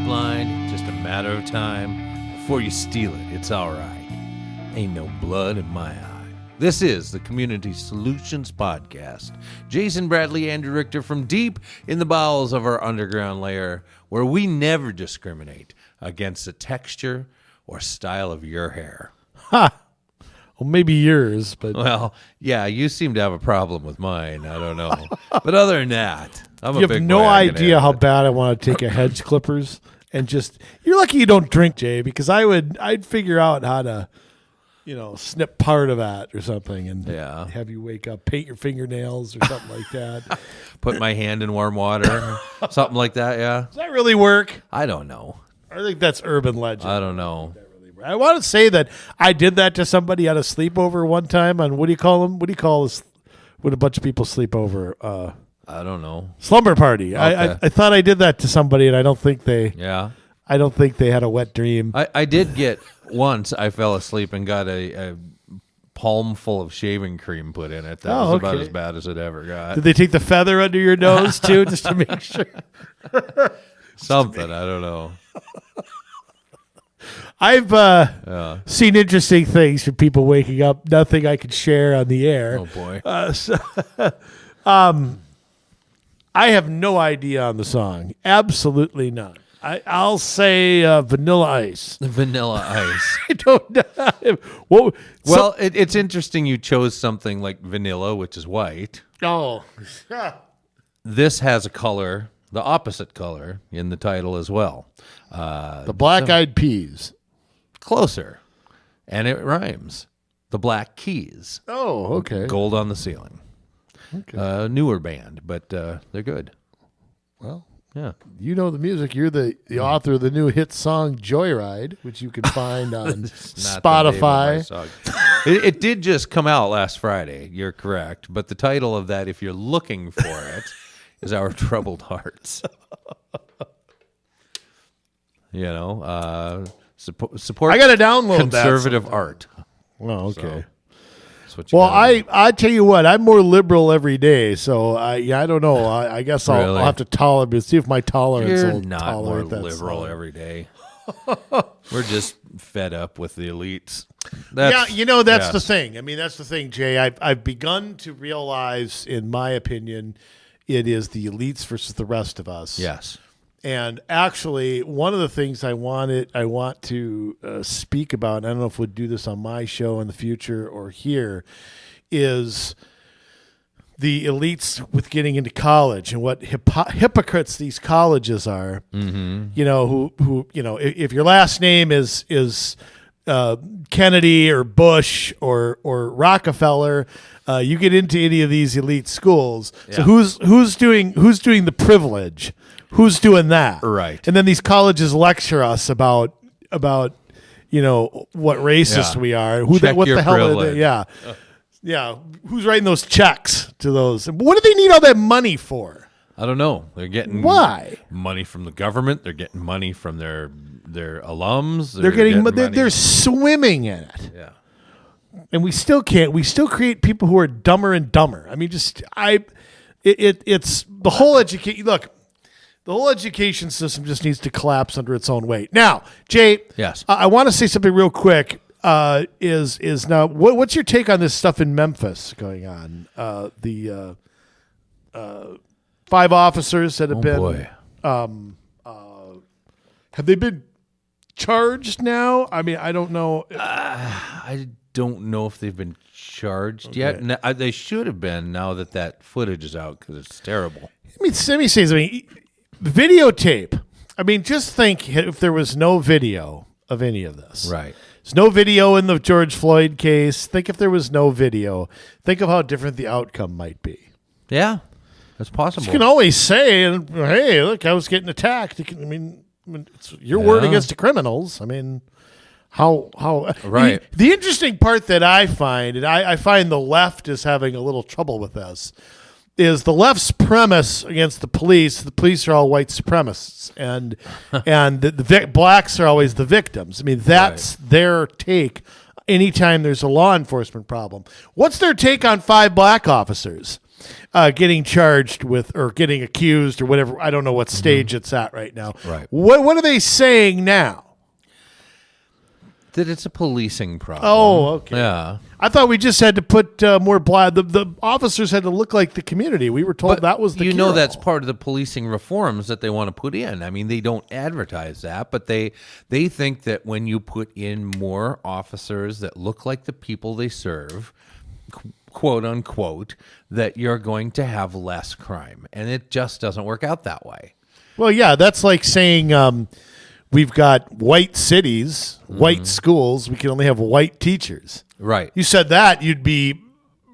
blind, just a matter of time. Before you steal it, it's all right. Ain't no blood in my eye. This is the Community Solutions Podcast. Jason Bradley, Andrew Richter from deep in the bowels of our underground lair, where we never discriminate against the texture or style of your hair. Ha! Well, maybe yours, but... Well, yeah, you seem to have a problem with mine. I don't know. But other than that, I'm a you big have no boy, I can idea how handle it. bad I want to take a hedge clippers and just... You're lucky you don't drink, Jay, because I'd figure out how to, snip part of that or something and have you wake up, paint your fingernails or something like that. Put my hand in warm water, something like that, yeah? Does that really work? I don't know. I think that's urban legend. I don't know. I want to say that I did that to somebody at a sleepover one time on, what do you call them? What do you call this when a bunch of people sleep over? I don't know. Slumber party. Okay. I thought I did that to somebody, and I don't think they had a wet dream. I did get once. I fell asleep and got a palm full of shaving cream put in it. That was about as bad as it ever got. Did they take the feather under your nose too, just to make sure? Something. I don't know. I've seen interesting things from people waking up. Nothing I could share on the air. Oh boy. I have no idea on the song. Absolutely none. I'll say Vanilla Ice. Vanilla Ice. I don't know. It's interesting you chose something like vanilla, which is white. Oh. This has a color, the opposite color, in the title as well. The Black Eyed Peas. Closer. And it rhymes. The Black Keys. Oh, okay. Gold on the Ceiling. Okay. Newer band, but they're good. Well, yeah. You know the music. You're the author of the new hit song Joyride, which you can find on Spotify. It did just come out last Friday. You're correct. But the title of that, if you're looking for it, is Our Troubled Hearts. Support. I got to download conservative art. Oh, okay. So, well, I tell you what, I'm more liberal every day, so I don't know. I guess I'll have to tolerate. See if my tolerance will not tolerate more that liberal song. every day. We're just fed up with the elites. That's the thing. I mean, that's the thing, Jay. I've begun to realize, in my opinion, it is the elites versus the rest of us. Yes. And actually, one of the things I want to speak about, and I don't know if we'll do this on my show in the future or here, is the elites with getting into college and what hypocrites these colleges are. Mm-hmm. Who if your last name is Kennedy or Bush or Rockefeller, you get into any of these elite schools. Yeah. So who's doing the privilege? Who's doing that? Right. And then these colleges lecture us about what racist we are. What the hell are they? Yeah. Yeah. Who's writing those checks to those? What do they need all that money for? I don't know. They're getting money from the government. They're getting money from their alums. They're swimming in it. Yeah. And we still can't. We still create people who are dumber and dumber. I mean, it's the whole education. Look, the whole education system just needs to collapse under its own weight. Now, Jay, yes, I want to say something real quick. Is now what's your take on this stuff in Memphis going on? The 5 officers that have been. Have they been charged now? I mean, I don't know. I don't know if they've been charged yet. No, they should have been now that footage is out because it's terrible. Let me say something. Videotape. I mean, just think if there was no video of any of this. Right. There's no video in the George Floyd case. Think if there was no video. Think of how different the outcome might be. Yeah, that's possible. You can always say, hey, look, I was getting attacked. It's your word against the criminals. I mean, how right. The interesting part that I find, and I find the left is having a little trouble with this, is the left's premise against the police are all white supremacists, and the blacks are always the victims. I mean, that's their take anytime there's a law enforcement problem. What's their take on 5 black officers? getting charged with or getting accused or whatever. I don't know what stage it's at right now. Right. What are they saying now? That it's a policing problem. Oh, okay. Yeah. I thought we just had to put more blood. The officers had to look like the community. We were told that was the you know cure-all. that's part of the policing reforms that they want to put in. I mean, they don't advertise that, but they think that when you put in more officers that look like the people they serve, quote unquote, that you're going to have less crime, and it just doesn't work out that way. Well, yeah, that's like saying we've got white cities, white schools. We can only have white teachers. Right. You said that, you'd be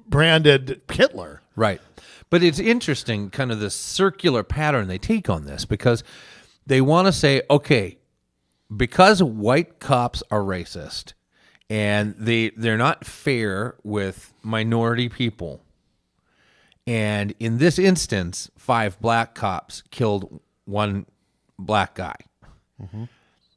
branded Hitler. Right. But it's interesting, kind of the circular pattern they take on this, because they want to say, okay, because white cops are racist and they're not fair with minority people, and in this instance, 5 black cops killed 1 black guy. Mm-hmm.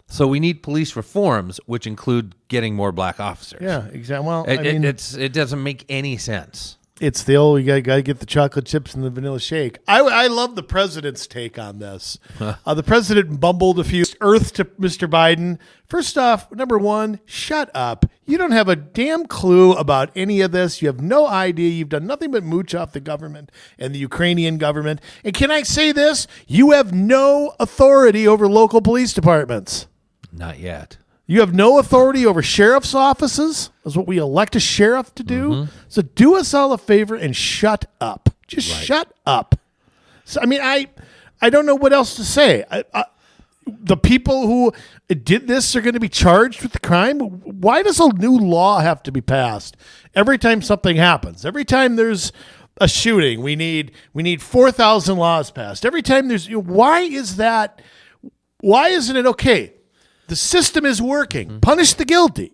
So we need police reforms, which include getting more black officers. Yeah, exactly. Well, it doesn't make any sense. It's the old, you got to get the chocolate chips and the vanilla shake. I love the president's take on this. The president bumbled a few earth to Mr. Biden. First off, number one, shut up. You don't have a damn clue about any of this. You have no idea. You've done nothing but mooch off the government and the Ukrainian government. And can I say this? You have no authority over local police departments. Not yet. You have no authority over sheriff's offices. That's what we elect a sheriff to do. Mm-hmm. So do us all a favor and shut up. Just shut up. So, I mean, I don't know what else to say. The people who did this are going to be charged with the crime. Why does a new law have to be passed every time something happens? Every time there's a shooting, we need 4,000 laws passed. Every time there's, why is that? Why isn't it okay? The system is working. Punish the guilty.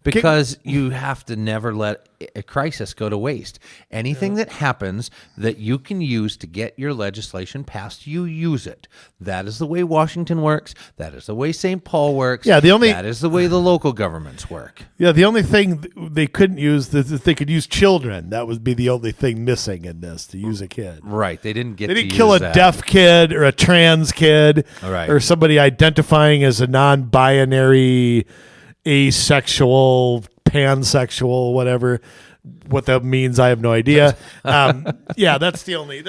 Because you have to never let a crisis go to waste. Anything that happens that you can use to get your legislation passed, you use it. That is the way Washington works. That is the way St. Paul works. Yeah, that is the way the local governments work. Yeah, the only thing they couldn't use is if they could use children. That would be the only thing missing in this, to use a kid. Right. They didn't kill a deaf kid or a trans kid or somebody identifying as a non-binary, asexual, pansexual, whatever. What that means, I have no idea. Yeah, that's the only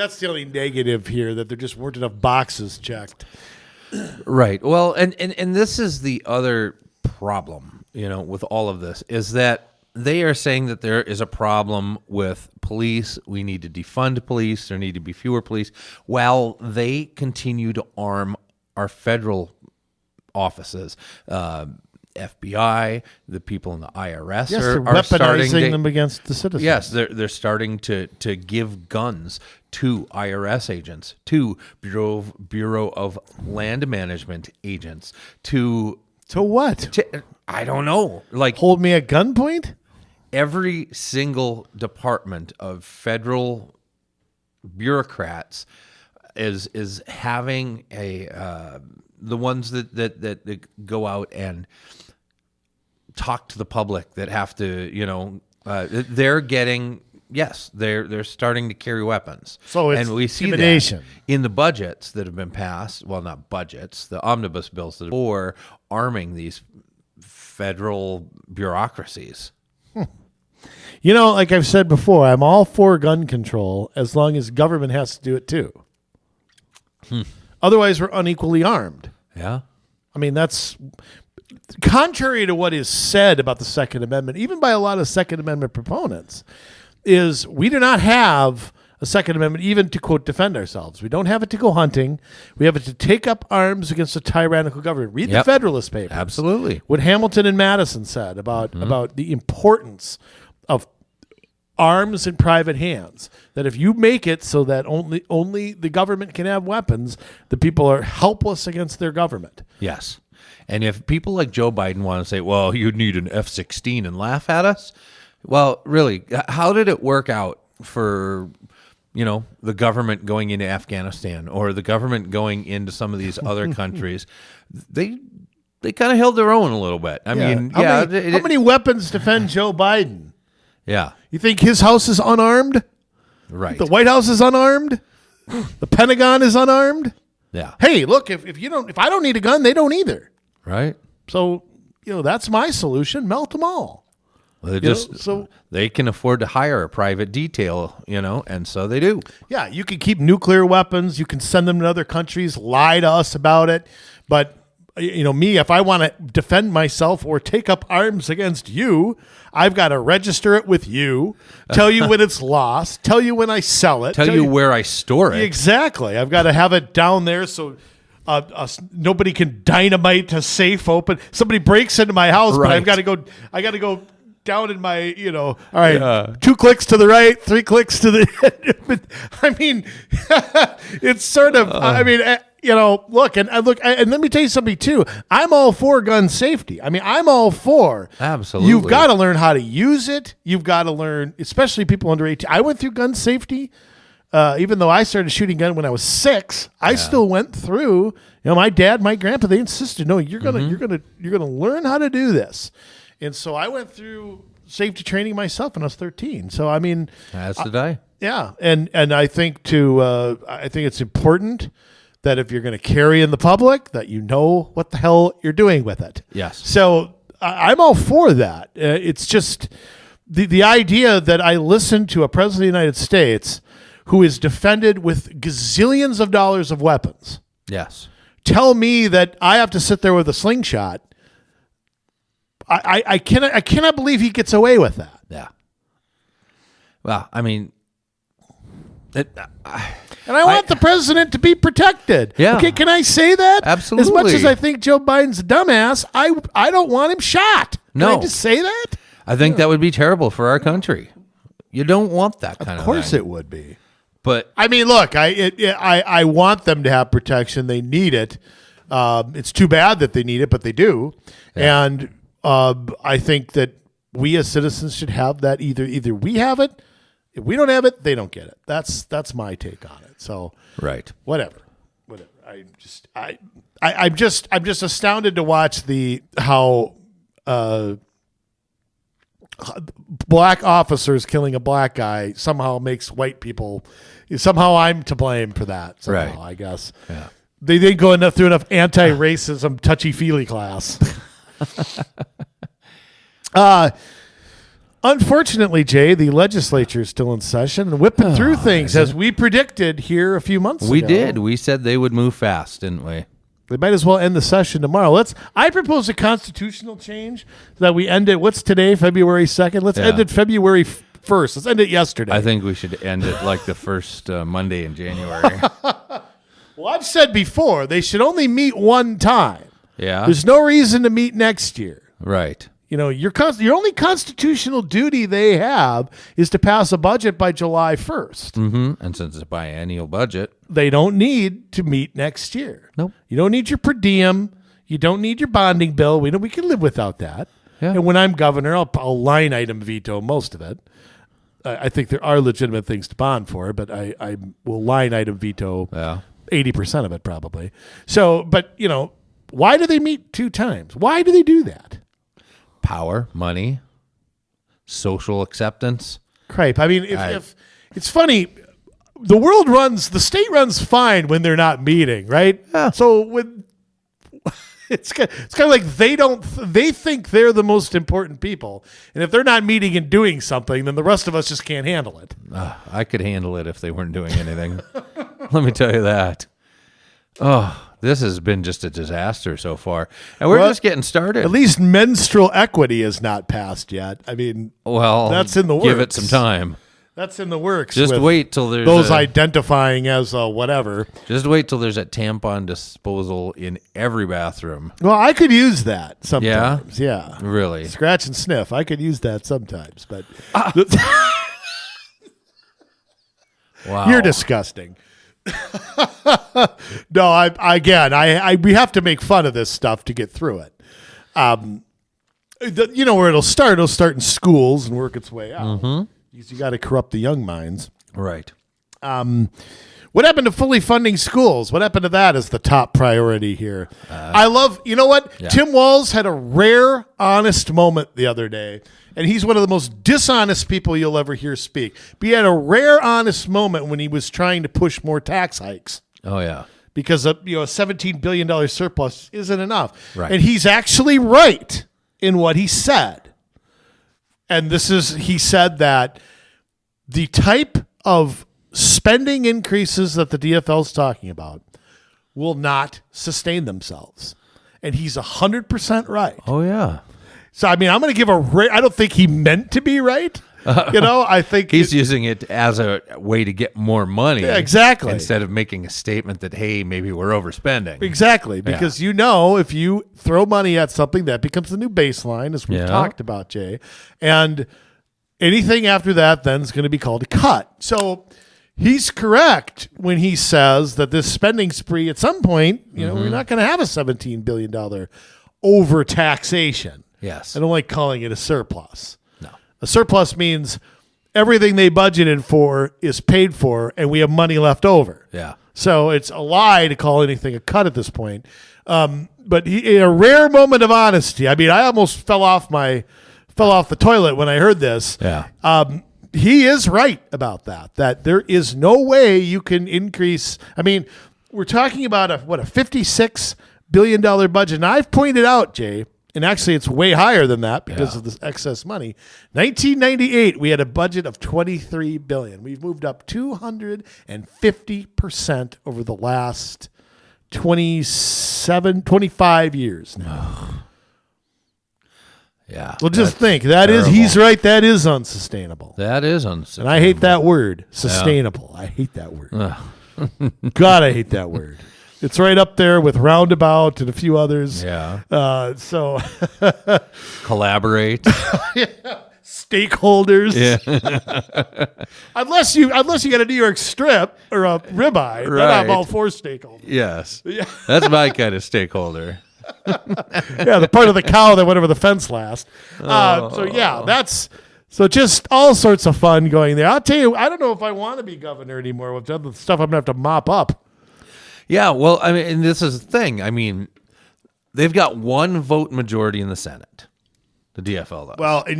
negative here, that there just weren't enough boxes checked. Right. Well, and this is the other problem, with all of this, is that they are saying that there is a problem with police. We need to defund police. There need to be fewer police, while they continue to arm our federal offices. FBI, the people in the IRS are weaponizing them against the citizens. Yes, they're starting to give guns to IRS agents, to Bureau of Land Management agents, to what? I don't know. Like, hold me at gunpoint? Every single department of federal bureaucrats is having the ones that go out and talk to the public, that have to, they're getting, they're starting to carry weapons. So it's and we see intimidation. That in the budgets that have been passed, well, not budgets, the omnibus bills that are for arming these federal bureaucracies. Like I've said before, I'm all for gun control as long as government has to do it too. Otherwise, we're unequally armed. Yeah. I mean, that's contrary to what is said about the Second Amendment, even by a lot of Second Amendment proponents, is we do not have a Second Amendment even to, quote, defend ourselves. We don't have it to go hunting. We have it to take up arms against a tyrannical government. Read the Federalist Papers. Absolutely. What Hamilton and Madison said about the importance of arms in private hands, that if you make it so that only the government can have weapons, the people are helpless against their government. Yes. And if people like Joe Biden want to say, well, you need an F-16 and laugh at us, well, really, how did it work out for, the government going into Afghanistan or the government going into some of these other countries? They kind of held their own a little bit. I mean, how many weapons defend Joe Biden? Yeah. You think his house is unarmed? Right. The White House is unarmed. The Pentagon is unarmed. Yeah. Hey, look, if I don't need a gun, they don't either. Right. So, that's my solution. Melt them all. Well, they can afford to hire a private detail, and so they do. Yeah, you can keep nuclear weapons. You can send them to other countries, lie to us about it. But, me, if I want to defend myself or take up arms against you, I've got to register it with you, tell you when it's lost, tell you when I sell it. Tell you where I store it. Exactly. I've got to have it down there so nobody can dynamite a safe open. Somebody breaks into my house, Right. but I got to go down in my, all right, 2 clicks to the right, 3 clicks to the, but, I mean, it's sort of, look, and let me tell you something too. I'm all for gun safety. I mean, I'm all for. Absolutely. You've got to learn how to use it. You've got to learn, especially people under 18. I went through gun safety. Even though I started shooting gun when I was 6, I still went through, my dad, my grandpa, they insisted, no, you're going to learn how to do this. And so I went through safety training myself when I was 13. So, I mean, as did I. Yeah. And I think I think it's important that if you're going to carry in the public, that you know what the hell you're doing with it. Yes. So I'm all for that. It's just the idea that I listened to a president of the United States who is defended with gazillions of dollars of weapons. Yes. Tell me that I have to sit there with a slingshot. I cannot believe he gets away with that. Yeah. Well, I mean, and I want the president to be protected. Yeah. Okay, can I say that? Absolutely. As much as I think Joe Biden's a dumbass, I don't want him shot. No. Can I just say that? I think that would be terrible for our country. You don't want that kind of thing. Of course it would be. But I mean, look, I want them to have protection. They need it. It's too bad that they need it, but they do. Yeah. And I think that we as citizens should have that. Either we have it. If we don't have it, they don't get it. That's my take on it. So right, whatever. I'm just astounded to watch how black officers killing a black guy somehow makes white people. Somehow I'm to blame for that. Somehow, right. I guess. Yeah. They didn't go through enough anti-racism touchy-feely class. Unfortunately, Jay, the legislature is still in session and whipping through things as we predicted here a few months ago. We did. We said they would move fast, didn't we? They might as well end the session tomorrow. I propose a constitutional change that we end it. What's today? February 2nd? Let's end it February 1st. Let's end it yesterday. I think we should end it like the first Monday in January. Well, I've said before, they should only meet one time. Yeah. There's no reason to meet next year. Right. Your only constitutional duty they have is to pass a budget by July 1st. Mm-hmm. And since it's a biennial budget, they don't need to meet next year. Nope. You don't need your per diem. You don't need your bonding bill. We can live without that. Yeah. And when I'm governor, I'll line item veto most of it. I think there are legitimate things to bond for, but I will line item veto 80% of it probably. So, but why do they meet 2 times? Why do they do that? Power, money, social acceptance. Cripe. I mean, if it's funny, the state runs fine when they're not meeting, right? Yeah. So when it's kind of like they think they're the most important people, and if they're not meeting and doing something, then the rest of us just can't handle it. I could handle it if they weren't doing anything. Let me tell you that. Oh. This has been just a disaster so far. And we're just getting started. At least menstrual equity is not passed yet. I mean, that's in the works. Give it some time. That's in the works. Just wait till there's those identifying as whatever. Just wait till there's a tampon disposal in every bathroom. Well, I could use that sometimes. Yeah. Really? Scratch and sniff. I could use that sometimes, but wow. You're disgusting. No, we have to make fun of this stuff to get through it. Where it'll start? It'll start in schools and work its way out. Mm-hmm. You got to corrupt the young minds, right? What happened to fully funding schools? What happened to that as the top priority here? I love, you know what? Yeah. Tim Walz had a rare, honest moment the other day, and he's one of the most dishonest people you'll ever hear speak. But he had a rare, honest moment when he was trying to push more tax hikes. Oh, yeah. Because a $17 billion surplus isn't enough. Right. And he's actually right in what he said. And he said that the type of spending increases that the DFL is talking about will not sustain themselves. And he's 100% right. Oh, yeah. So, I mean, I'm going to give I don't think he meant to be right. I think he's using it as a way to get more money. Yeah, exactly. Instead of making a statement that, hey, maybe we're overspending. Exactly. Because, if you throw money at something, that becomes the new baseline, as we've talked about, Jay. And anything after that then is going to be called a cut. So he's correct when he says that this spending spree at some point, we're not going to have a $17 billion overtaxation. Yes. I don't like calling it a surplus. No. A surplus means everything they budgeted for is paid for and we have money left over. Yeah. So it's a lie to call anything a cut at this point. But in a rare moment of honesty, I mean, I almost fell off the toilet when I heard this. Yeah. He is right about that there is no way you can increase. I mean, we're talking about a $56 billion budget. And I've pointed out, Jay, and actually it's way higher than that because of this excess money. 1998, we had a budget of $23 billion. We've moved up 250% over the last 25 years now. Yeah. Well, just think. He's right. That is unsustainable. That is unsustainable. And I hate that word, sustainable. Yeah. I hate that word. God, I hate that word. It's right up there with roundabout and a few others. Yeah. Collaborate. Stakeholders. Yeah. unless you get a New York strip or a ribeye, then I'm all for stakeholders. Yes. Yeah. That's my kind of stakeholder. Yeah, the part of the cow that went over the fence last. So just all sorts of fun going there. I'll tell you, I don't know if I want to be governor anymore with the stuff I'm going to have to mop up. Yeah, well, I mean, and this is the thing. I mean, they've got one vote majority in the Senate, the DFL does. Well, and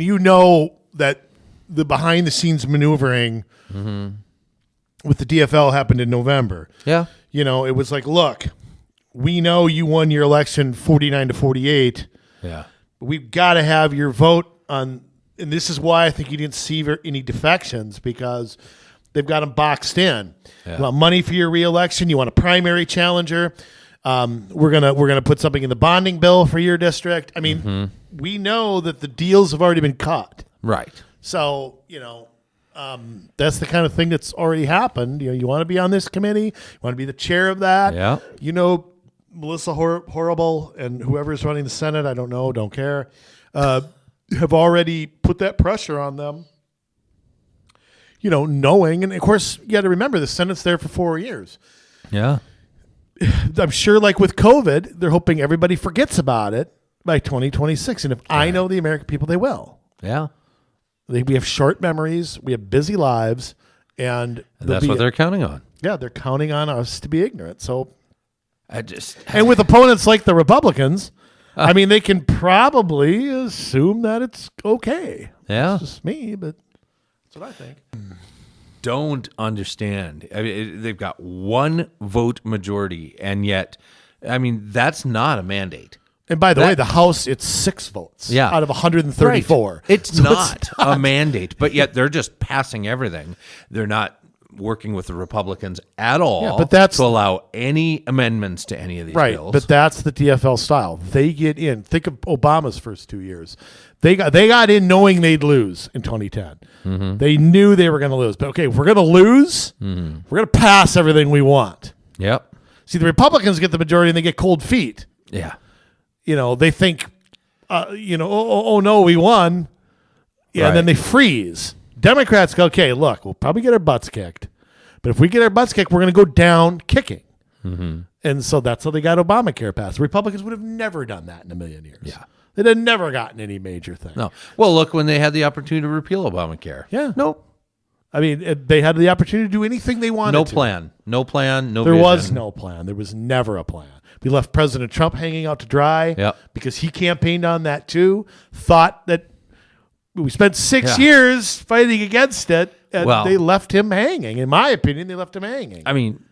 that the behind-the-scenes maneuvering with the DFL happened in November. Yeah. It was like, look, we know you won your election 49-48. Yeah. But we've got to have your vote on, and this is why I think you didn't see any defections, because they've got them boxed in. Yeah. You want money for your reelection? You want a primary challenger? We're gonna put something in the bonding bill for your district. I mean, we know that the deals have already been cut. Right. So that's the kind of thing that's already happened. You want to be on this committee. You want to be the chair of that. Yeah. Melissa Horrible and whoever's running the Senate, I don't know, don't care, have already put that pressure on them. Knowing, and of course, you got to remember the Senate's there for 4 years. Yeah. I'm sure, like with COVID, they're hoping everybody forgets about it by 2026. And if I know the American people, they will. Yeah. We have short memories. We have busy lives. And that's what they're counting on. Yeah, they're counting on us to be ignorant. So, and with opponents like the Republicans, I mean, they can probably assume that it's okay. Yeah. It's just me, but that's what I think. Don't understand. I mean, they've got one vote majority, and yet, I mean, that's not a mandate. And by the way, the House, it's 6 votes out of 134. Right. It's not a mandate, but yet they're just passing everything. They're not working with the Republicans at all to allow any amendments to any of these bills. But that's the DFL style. They get in. Think of Obama's first 2 years. They got in knowing they'd lose in 2010. Mm-hmm. They knew they were going to lose. But okay, if we're going to lose, we're going to pass everything we want. Yep. See, the Republicans get the majority and they get cold feet. Yeah. They think, oh no, we won. Yeah, and then they freeze. Democrats go, okay, look, we'll probably get our butts kicked. But if we get our butts kicked, we're going to go down kicking. Mm-hmm. And so that's how they got Obamacare passed. The Republicans would have never done that in a million years. Yeah. They'd have never gotten any major thing. No. Well, look, when they had the opportunity to repeal Obamacare. Yeah. Nope. I mean, they had the opportunity to do anything they wanted. No to. plan. No plan. No. There vision. was no plan. There was never a plan. We left President Trump hanging out to dry because he campaigned on that too. Thought that we spent 6 years fighting against it, and they left him hanging. In my opinion, they left him hanging. I mean,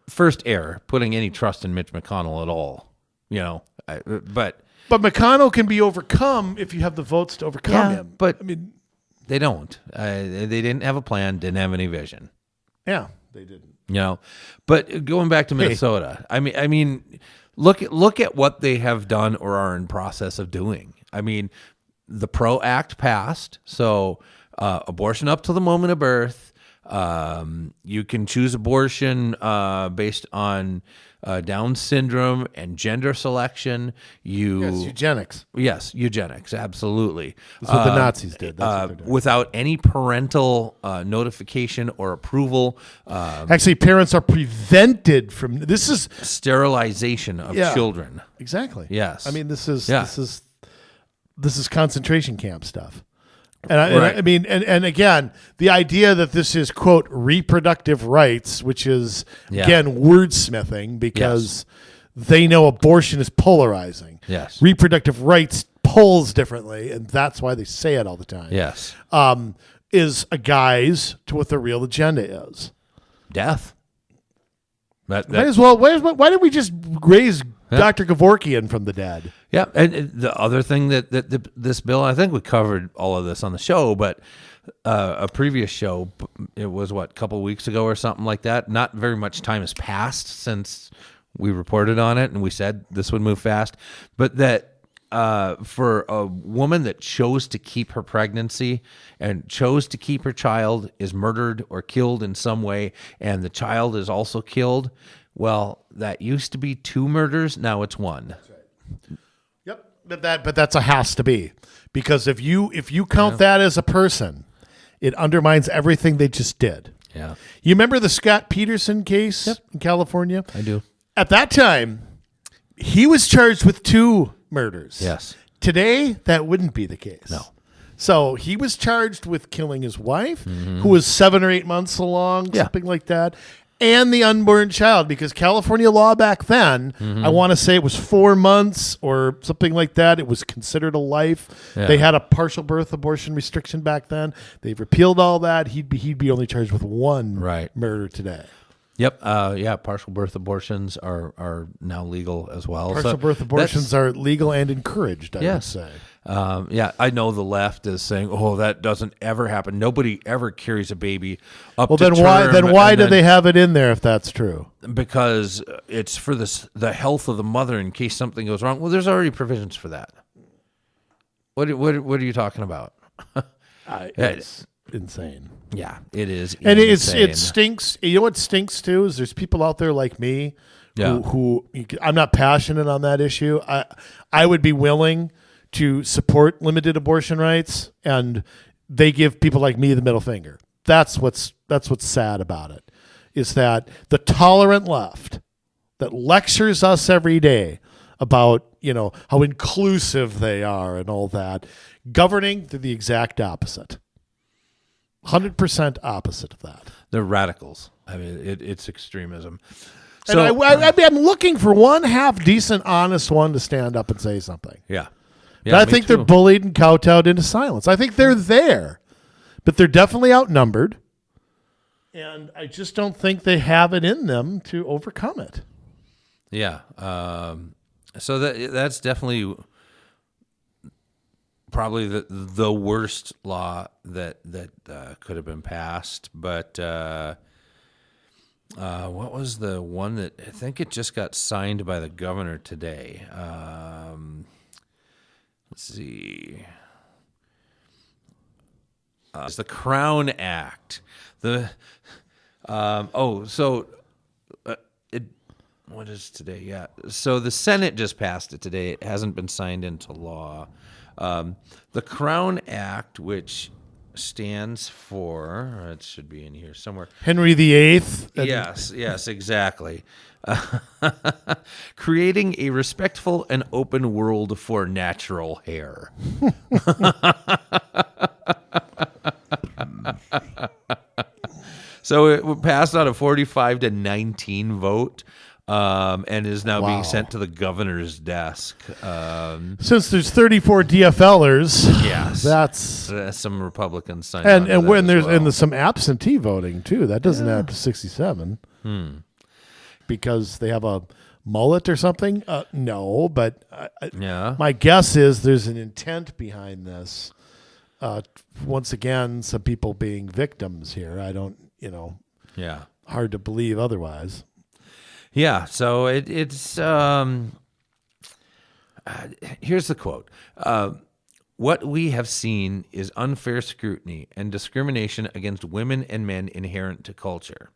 first error, putting any trust in Mitch McConnell at all. But McConnell can be overcome if you have the votes to overcome him. But I mean, they don't. They didn't have a plan. Didn't have any vision. Yeah, they didn't. But going back to Minnesota, I mean, look at what they have done or are in process of doing. I mean, the PRO Act passed, so abortion up to the moment of birth. You can choose abortion based on Down syndrome and gender selection. Eugenics. Yes, eugenics, absolutely. That's what the Nazis did. That's what they're doing. Without any parental notification or approval. Actually, parents are prevented from this. Is sterilization of children. Exactly. Yes. I mean, this is concentration camp stuff. I mean, again, the idea that this is, quote, reproductive rights, which is, again, wordsmithing because they know abortion is polarizing. Yes. Reproductive rights polls differently, and that's why they say it all the time. Yes. Is a guise to what the real agenda is. Death. Might as well. Why didn't we just raise Dr. Kevorkian from the dead? Yeah, and the other thing that this bill, I think we covered all of this on the show, but a previous show, it was a couple of weeks ago or something like that. Not very much time has passed since we reported on it, and we said this would move fast. But that for a woman that chose to keep her pregnancy and chose to keep her child is murdered or killed in some way, and the child is also killed, well, that used to be 2 murders. Now it's 1. That's right. Yep, but that's a has to be, because if you count that as a person, it undermines everything they just did. Yeah. You remember the Scott Peterson case in California? I do. At that time, he was charged with 2 murders. Yes. Today, that wouldn't be the case. No. So he was charged with killing his wife, who was 7 or 8 months along, something like that, and the unborn child, because California law back then, I want to say it was 4 months or something like that. It was considered a life. Yeah. They had a partial birth abortion restriction back then. They've repealed all that. He'd be only charged with 1 murder today. Yep. Partial birth abortions are now legal as well. Partial birth abortions are legal and encouraged, I would say. I know the left is saying, "Oh, that doesn't ever happen. Nobody ever carries a baby up to term." Well, why do they have it in there if that's true? Because it's for the health of the mother in case something goes wrong. Well, there's already provisions for that. What are you talking about? It's insane. Yeah, it is. And it stinks. You know what stinks too is there's people out there like me who I'm not passionate on that issue. I would be willing to support limited abortion rights, and they give people like me the middle finger. That's what's sad about it, is that the tolerant left that lectures us every day about, how inclusive they are and all that, governing to the exact opposite. 100% opposite of that. They're radicals. I mean, it's extremism. So, and I'm looking for one half decent, honest one to stand up and say something. Yeah. But I think they're bullied and kowtowed into silence. I think they're there, but they're definitely outnumbered. And I just don't think they have it in them to overcome it. Yeah. So that's definitely probably the worst law that could have been passed. But what was the one that I think it just got signed by the governor today? Let's see. It's the Crown Act. What is today? Yeah. So the Senate just passed it today. It hasn't been signed into law. The Crown Act, which stands for, it should be in here somewhere. Henry VIII. Yes, exactly. Creating a respectful and open world for natural hair. So it passed on a 45-19 vote. And is now being sent to the governor's desk. Since there's 34 DFLers, yes, that's some Republicans signed and when there's some absentee voting too. That doesn't add up to 67. Because they have a mullet or something. No, but my guess is there's an intent behind this. Once again, some people being victims here. I don't, hard to believe otherwise. Yeah, so it's here's the quote. What we have seen is unfair scrutiny and discrimination against women and men inherent to culture.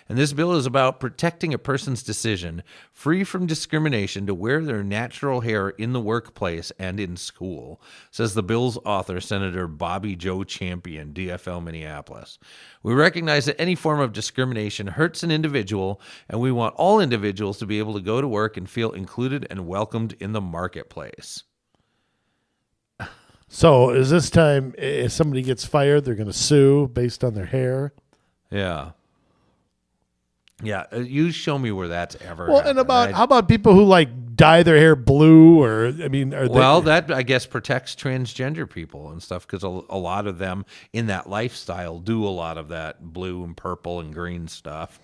And this bill is about protecting a person's decision, free from discrimination, to wear their natural hair in the workplace and in school, says the bill's author, Senator Bobby Joe Champion, DFL Minneapolis. We recognize that any form of discrimination hurts an individual, and we want all individuals to be able to go to work and feel included and welcomed in the marketplace. So is this time, if somebody gets fired, they're going to sue based on their hair? Yeah. Yeah, you show me where that's ever happened. And how about people who dye their hair blue, or that I guess protects transgender people and stuff, because a lot of them in that lifestyle do a lot of that blue and purple and green stuff.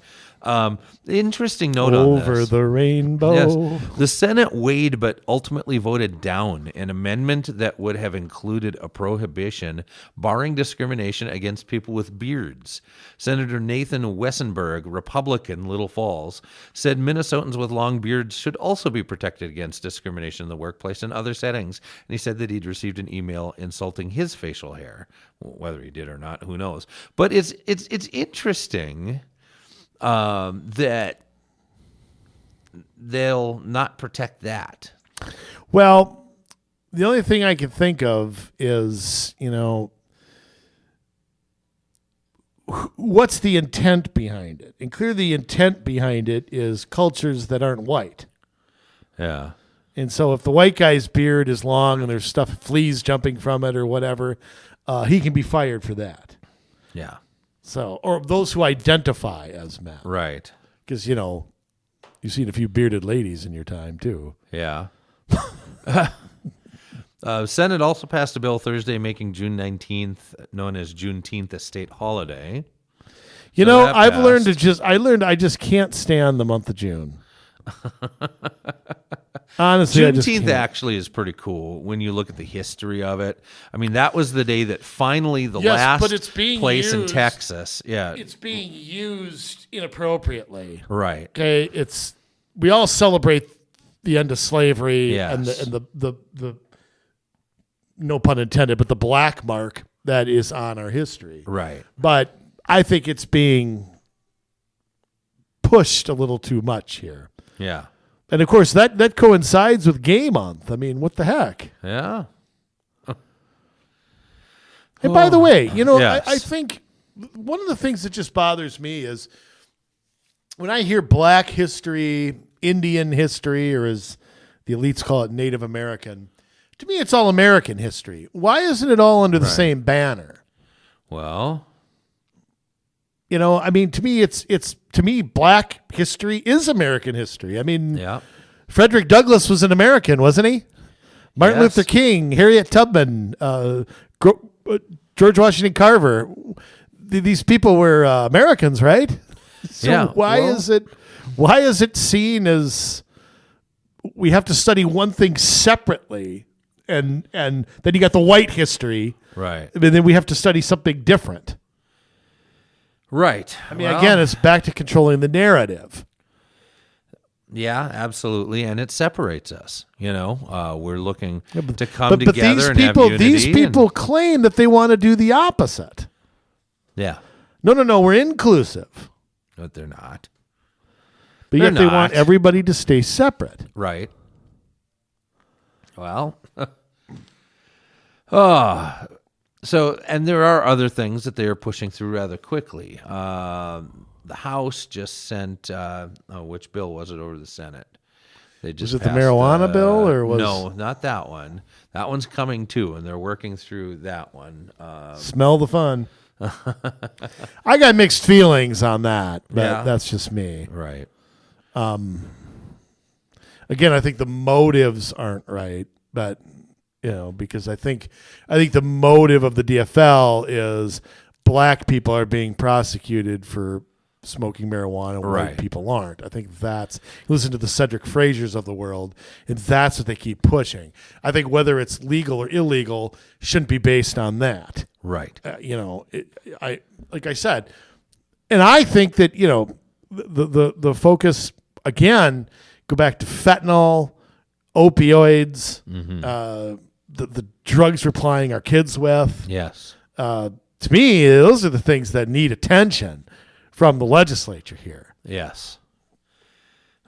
Interesting note on this. Over the rainbow. Yes. The Senate weighed but ultimately voted down an amendment that would have included a prohibition barring discrimination against people with beards. Senator Nathan Wessenberg, Republican, Little Falls, said Minnesotans with long beards should also be protected against discrimination in the workplace and other settings. And he said that he'd received an email insulting his facial hair. Whether he did or not, who knows? But it's interesting that they'll not protect that. Well, the only thing I can think of is, what's the intent behind it? And clearly the intent behind it is cultures that aren't white. Yeah. And so if the white guy's beard is long and there's fleas jumping from it or whatever, he can be fired for that. Yeah. So, or those who identify as men. Right. Because, you've seen a few bearded ladies in your time, too. Yeah. Senate also passed a bill Thursday making June 19th, known as Juneteenth, a state holiday. I just can't stand the month of June. Honestly, Juneteenth actually is pretty cool when you look at the history of it. I mean, that was the day that finally last place in Texas. Yeah, it's being used inappropriately. Right. Okay, we all celebrate the end of slavery. Yes. and the no pun intended, but the black mark that is on our history. Right. But I think it's being pushed a little too much here. Yeah. And, of course, that coincides with Gay Month. I mean, what the heck? Yeah. And by the way, yes. I think one of the things that just bothers me is when I hear Black history, Indian history, or as the elites call it, Native American, to me it's all American history. Why isn't it all under the same banner? Well, to me, Black history is American history. I mean, yeah. Frederick Douglass was an American, wasn't he? Martin Luther King, Harriet Tubman, George Washington Carver. These people were Americans, right? So why is it seen as we have to study one thing separately, and then you got the white history, right? And then we have to study something different. Right. I mean, again, it's back to controlling the narrative. Yeah, absolutely, and it separates us. We're looking to come together and have unity. These people claim that they want to do the opposite. Yeah. No, we're inclusive. But they're not. But yet they want everybody to stay separate. Right. Well, so, and there are other things that they are pushing through rather quickly. The House just sent, which bill was it over to the Senate? They just was it the marijuana bill or was no, not that one. That one's coming too, and they're working through that one. Smell the fun. I got mixed feelings on that, but Yeah. that's just me. Right. Again, I think the motives aren't right, but because I think the motive of the DFL is black people are being prosecuted for smoking marijuana, Right. white people aren't. I think listen to the Cedric Frasers of the world, and that's what they keep pushing. I think whether it's legal or illegal shouldn't be based on that. Right. Like I said, and I think that the focus again, go back to fentanyl, opioids, the drugs we're plying our kids with. Yes. To me, those are the things that need attention from the legislature here. Yes.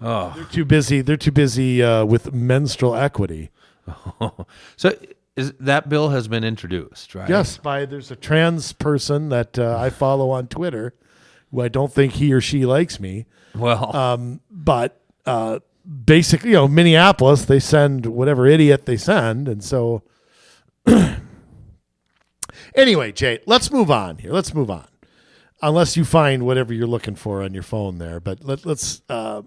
Oh. They're too busy. They're too busy with menstrual equity. So that bill has been introduced, right? Yes, there's a trans person that I follow on Twitter, who I don't think he or she likes me. Well, But basically, Minneapolis, they send whatever idiot they send, and so. Anyway, Jay, let's move on here. Let's move on. Unless you find whatever you're looking for on your phone there, but let's. I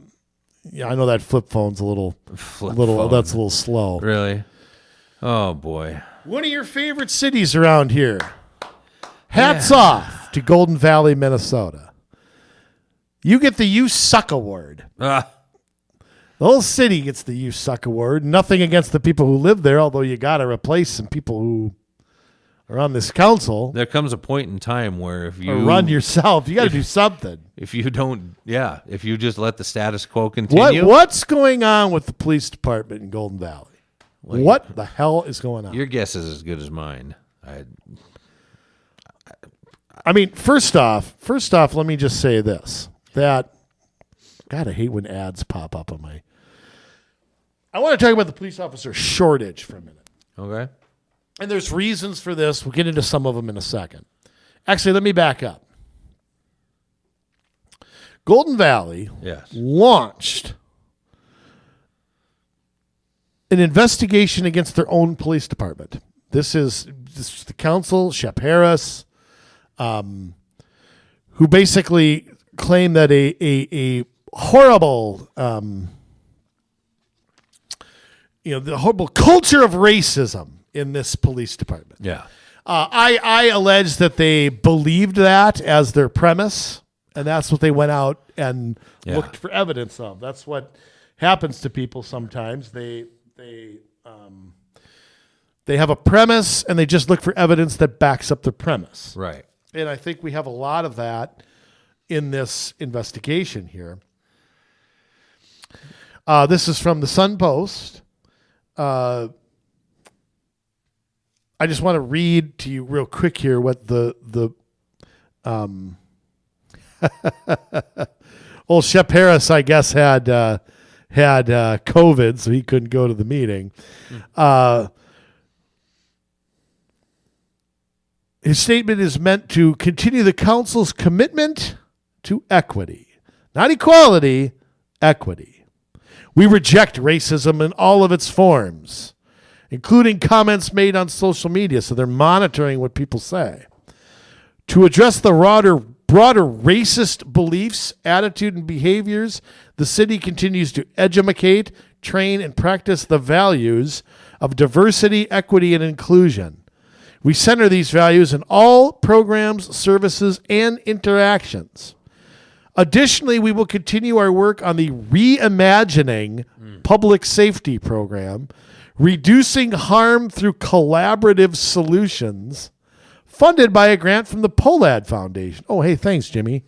know that flip phone's a little phone. That's a little slow. Really? Oh boy. One of your favorite cities around here. Hats off to Golden Valley, Minnesota. You get the You Suck Award. The whole city gets the You Suck Award. Nothing against the people who live there, although you got to replace some people who are on this council. There comes a point in time where if you run yourself, you got to do something. If you don't, if you just let the status quo continue. What's going on with the police department in Golden Valley? What the hell is going on? Your guess is as good as mine. I mean, first off, let me just say this. God, I hate when ads pop up on my. I want to talk about the police officer shortage for a minute. Okay. And there's reasons for this. We'll get into some of them in a second. Actually, let me back up. Golden Valley launched an investigation against their own police department. This is the council, Shep Harris, who basically claimed that a horrible, the horrible culture of racism in this police department. Yeah. I allege that they believed that as their premise, and that's what they went out and looked for evidence of. That's what happens to people sometimes. They have a premise, and they just look for evidence that backs up the premise. Right. And I think we have a lot of that in this investigation here. This is from the Sun Post. I just want to read to you real quick here what the old Shep Harris, I guess, had COVID, so he couldn't go to the meeting. His statement is meant to continue the council's commitment to equity, not equality, equity. We reject racism in all of its forms, including comments made on social media, so they're monitoring what people say. To address the broader racist beliefs, attitude, and behaviors, the city continues to educate, train, and practice the values of diversity, equity, and inclusion. We center these values in all programs, services, and interactions. Additionally, we will continue our work on the Reimagining Public Safety Program, reducing harm through collaborative solutions, funded by a grant from the Polad Foundation. Oh, hey, thanks, Jimmy.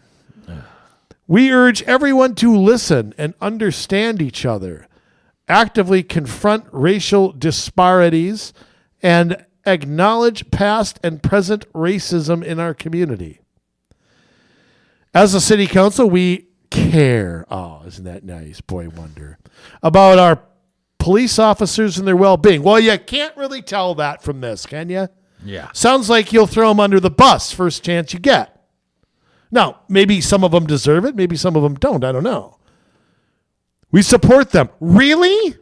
We urge everyone to listen and understand each other, actively confront racial disparities, and acknowledge past and present racism in our community. As a city council, we care. Oh, isn't that nice? Boy wonder. About our police officers and their well-being. Well, you can't really tell that from this, can you? Yeah. Sounds like you'll throw them under the bus first chance you get. Now, maybe some of them deserve it. Maybe some of them don't. I don't know. We support them. Really?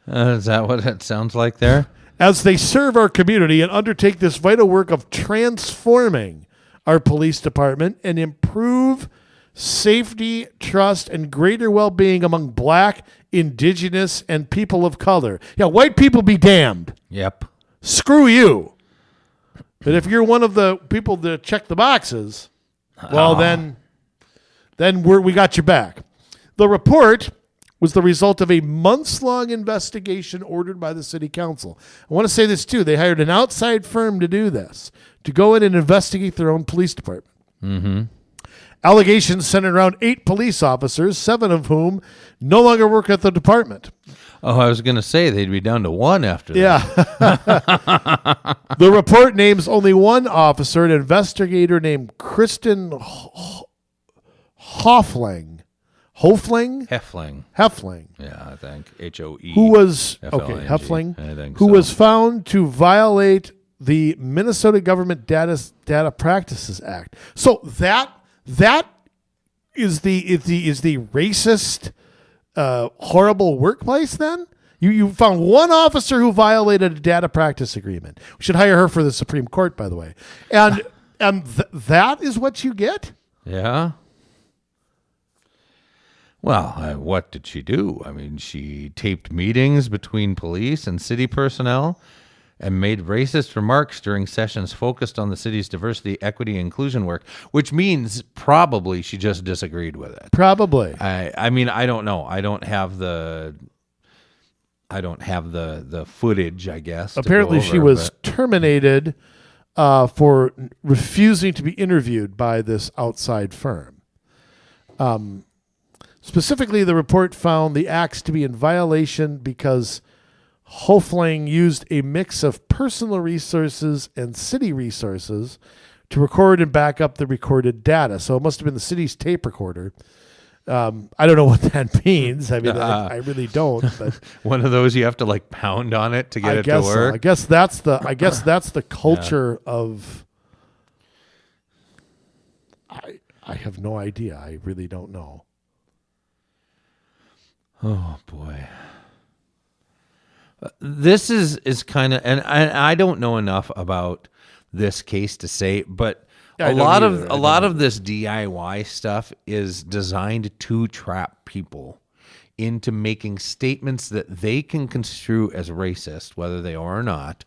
Is that what it sounds like there? as they serve our community and undertake this vital work of transforming our police department and improve safety, trust, and greater well-being among Black, Indigenous, and people of color. Yeah, white people be damned. Yep. Screw you. But if you're one of the people that check the boxes, well, then we got your back. The report was the result of a months-long investigation ordered by the city council. I want to say this, too. They hired an outside firm to do this, to go in and investigate their own police department. Mm-hmm. Allegations centered around 8 police officers, 7 of whom no longer work at the department. Oh, I was going to say they'd be down to 1 after that. Yeah. The report names only one officer, an investigator named Kristen Hofling. Heffling. Yeah, I think H-O-E. Who was F-L-I-N-G. Heffling? I think who so. was found to violate the Minnesota Government Data Practices Act. So that is the racist, horrible workplace. Then you found one officer who violated a data practice agreement. We should hire her for the Supreme Court, by the way. And that is what you get. Yeah. Well, what did she do? I mean, she taped meetings between police and city personnel and made racist remarks during sessions focused on the city's diversity, equity, and inclusion work, which means probably she just disagreed with it. Probably. I mean, I don't know. I don't have the footage, I guess. Apparently she was terminated for refusing to be interviewed by this outside firm. Specifically, the report found the acts to be in violation because Hofling used a mix of personal resources and city resources to record and back up the recorded data. So it must have been the city's tape recorder. I don't know what that means. I mean, I really don't. But one of those you have to like pound on it to get it to work. So. I guess that's the culture of. I have no idea. I really don't know. Oh boy. This is kind of, and I don't know enough about this case to say, but a lot of this DIY stuff is designed to trap people into making statements that they can construe as racist, whether they are or not,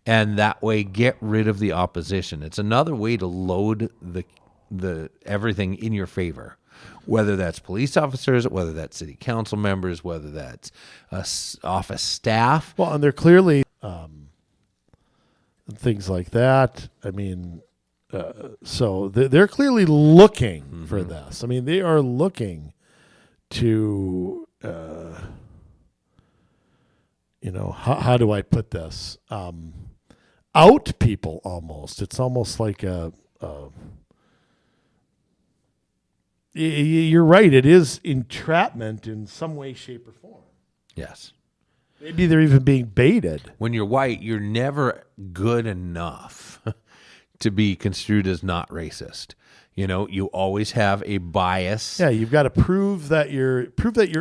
and that way get rid of the opposition. It's another way to load the everything in your favor. Whether that's police officers, whether that's city council members, whether that's office staff. Well, and they're clearly things like that. I mean, so they're clearly looking for this. I mean, they are looking to, how do I put this? Out people almost. It's almost like you're right. It is entrapment in some way, shape, or form. Yes. Maybe they're even being baited. When you're white, you're never good enough to be construed as not racist. You know, you always have a bias. Yeah, you've got to prove that you're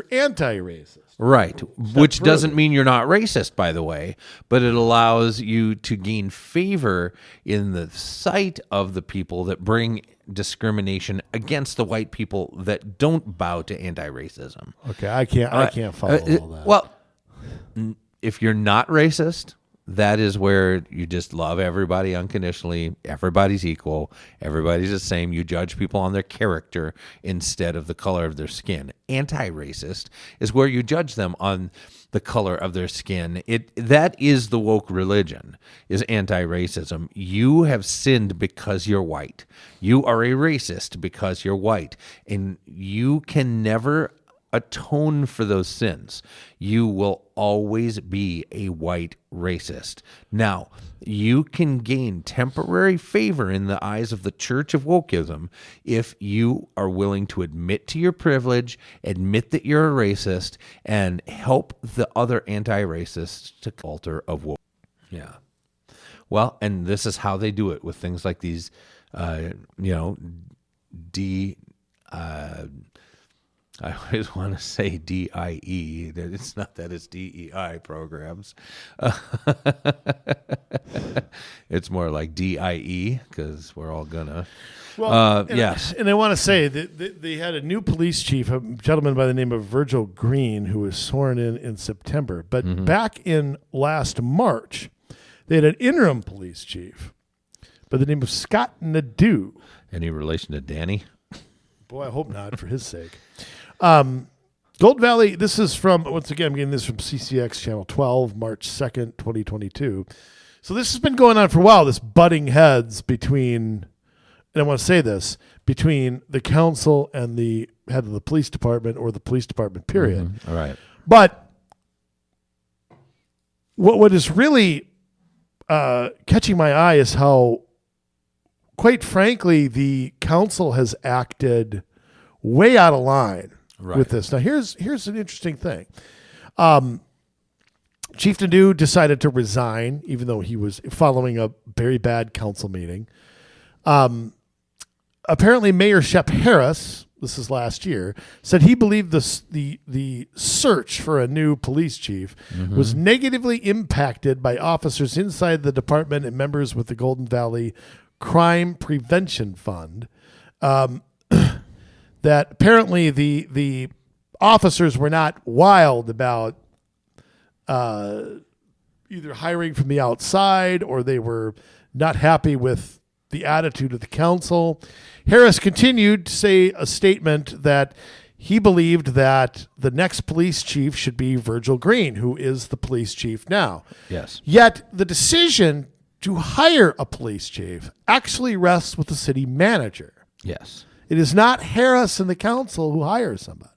anti-racist. Right, which doesn't mean you're not racist, by the way, but it allows you to gain favor in the sight of the people that bring discrimination against the white people that don't bow to anti-racism. Okay, I can't follow all that. Well, if you're not racist, that is where you just love everybody unconditionally. Everybody's equal. Everybody's the same. You judge people on their character instead of the color of their skin. Anti-racist is where you judge them on the color of their skin. That is the woke religion, is anti-racism. You have sinned because you're white. You are a racist because you're white. And you can never atone for those sins. You will always be a white racist. Now, you can gain temporary favor in the eyes of the Church of Wokeism if you are willing to admit to your privilege, admit that you're a racist, and help the other anti-racists to altar of woke. Yeah. Well, and this is how they do it with things like these, I always want to say DIE. It's not that, it's DEI programs. It's more like DIE because we're all gonna. Well, yes. And I want to say that they had a new police chief, a gentleman by the name of Virgil Green, who was sworn in September. But back in last March, they had an interim police chief by the name of Scott Nadeau. Any relation to Danny? Boy, I hope not, for his sake. Gold Valley, this is from, once again, I'm getting this from CCX Channel 12, March 2nd, 2022. So this has been going on for a while, this butting heads between, and I want to say this, between the council and the head of the police department, or the police department, period. All right. But what is really catching my eye is how, quite frankly, the council has acted way out of line with this. Now, here's an interesting thing. Chief Nadeau decided to resign, even though he was following a very bad council meeting. Apparently, Mayor Shep Harris, this is last year, said he believed the search for a new police chief was negatively impacted by officers inside the department and members with the Golden Valley Crime Prevention Fund. That apparently the officers were not wild about either hiring from the outside, or they were not happy with the attitude of the council. Harris continued to say a statement that he believed that the next police chief should be Virgil Green, who is the police chief now. Yes. Yet the decision to hire a police chief actually rests with the city manager. Yes. It is not Harris and the council who hire somebody.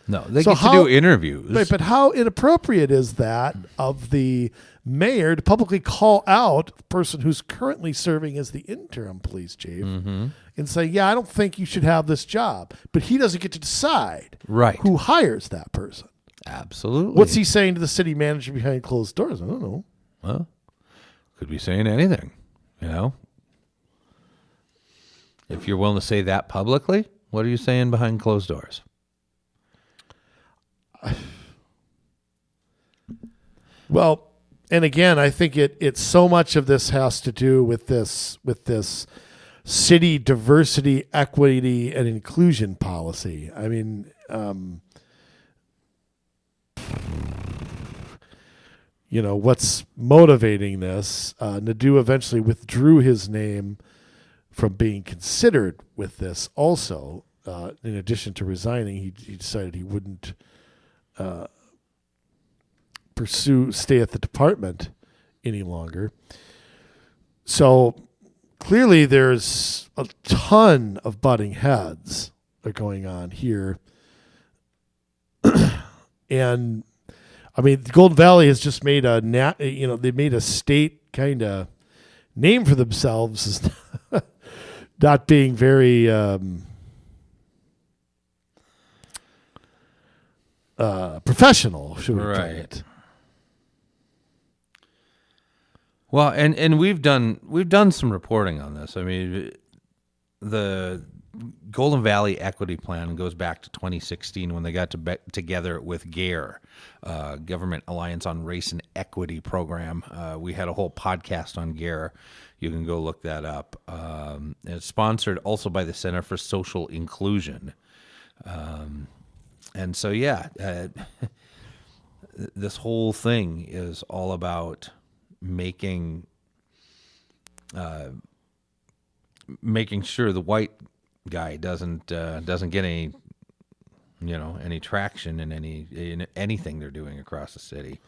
No, they get to do interviews. Right, but how inappropriate is that of the mayor to publicly call out the person who's currently serving as the interim police chief and say, yeah, I don't think you should have this job. But he doesn't get to decide who hires that person. Absolutely. What's he saying to the city manager behind closed doors? I don't know. Well, could be saying anything, you know? If you're willing to say that publicly, what are you saying behind closed doors? Well, and again, I think it's so much of this has to do with this city diversity, equity, and inclusion policy. I mean, what's motivating this? Nadeau eventually withdrew his name from being considered with this. Also, in addition to resigning, he decided he wouldn't stay at the department any longer. So clearly there's a ton of butting heads that are going on here. And I mean, the Golden Valley has just made they made a state kind of name for themselves as not being very professional, should we call it? Well, and we've done some reporting on this. I mean, the Golden Valley Equity Plan goes back to 2016 when they got together with GARE, Government Alliance on Race and Equity Program. We had a whole podcast on GARE. You can go look that up. And it's sponsored also by the Center for Social Inclusion. And so, this whole thing is all about making sure the white guy doesn't get any traction in anything they're doing across the city,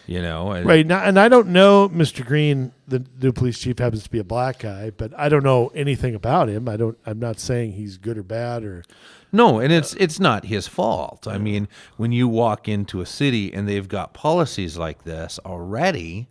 Right now, and I don't know Mr. Green, the new police chief, happens to be a black guy, but I don't know anything about him. I'm not saying he's good or bad or. No, and it's not his fault. I mean, when you walk into a city and they've got policies like this already,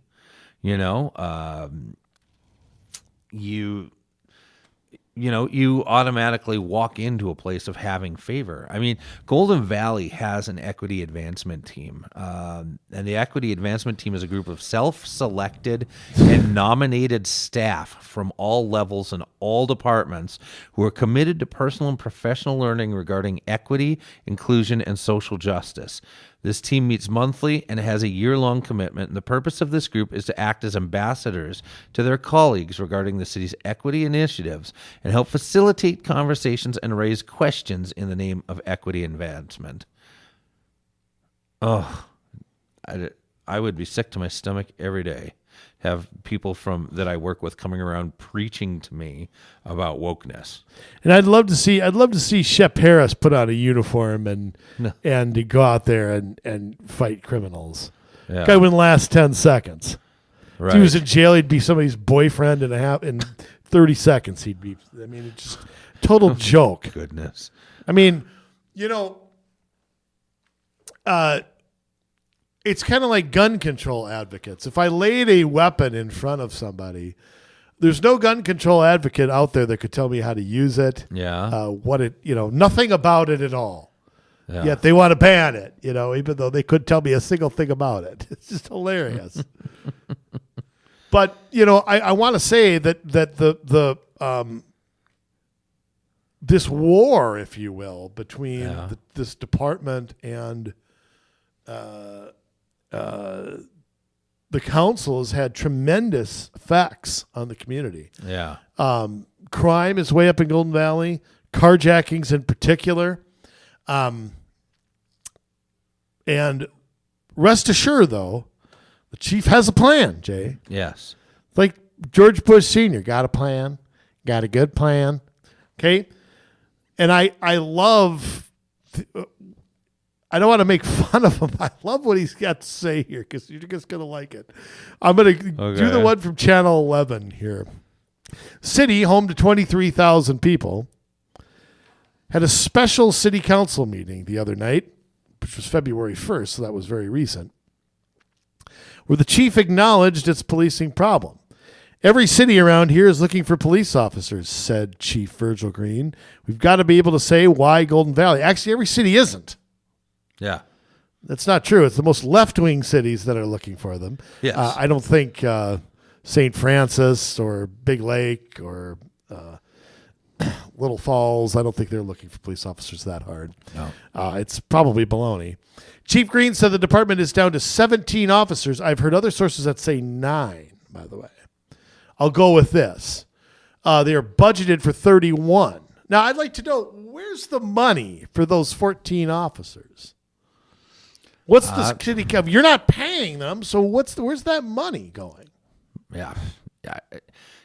you automatically walk into a place of having favor. I mean, Golden Valley has an equity advancement team. And the equity advancement team is a group of self-selected and nominated staff from all levels and all departments who are committed to personal and professional learning regarding equity, inclusion, and social justice. This team meets monthly and has a year-long commitment, and the purpose of this group is to act as ambassadors to their colleagues regarding the city's equity initiatives and help facilitate conversations and raise questions in the name of equity advancement. Oh, I would be sick to my stomach every day. Have people that I work with coming around preaching to me about wokeness. And I'd love to see Shep Harris put on a uniform and to go out there and fight criminals. Yeah. Guy wouldn't last 10 seconds. Right. If he was in jail, he'd be somebody's boyfriend in 30 seconds. It's just total joke. Goodness. I mean, it's kind of like gun control advocates. If I laid a weapon in front of somebody, there's no gun control advocate out there that could tell me how to use it. Yeah. Nothing about it at all. Yeah. Yet they want to ban it, even though they couldn't tell me a single thing about it. It's just hilarious. But, I want to say that the this war, if you will, between this department and the council has had tremendous effects on the community. Yeah. Crime is way up in Golden Valley, carjackings in particular. And rest assured, though, the chief has a plan, Jay. Yes. Like George Bush Sr. got a plan, got a good plan. Okay. And I love... I don't want to make fun of him. I love what he's got to say here because you're just going to like it. I'm going to do the one from Channel 11 here. City, home to 23,000 people, had a special city council meeting the other night, which was February 1st, so that was very recent, where the chief acknowledged its policing problem. Every city around here is looking for police officers, said Chief Virgil Green. We've got to be able to say why Golden Valley. Actually, every city isn't. Yeah. That's not true. It's the most left-wing cities that are looking for them. Yes. I don't think St. Francis or Big Lake or Little Falls, I don't think they're looking for police officers that hard. No. It's probably baloney. Chief Green said the department is down to 17 officers. I've heard other sources that say 9, by the way. I'll go with this. They are budgeted for 31. Now, I'd like to know, where's the money for those 14 officers? What's the city cover? You're not paying them, so where's that money going? Yeah.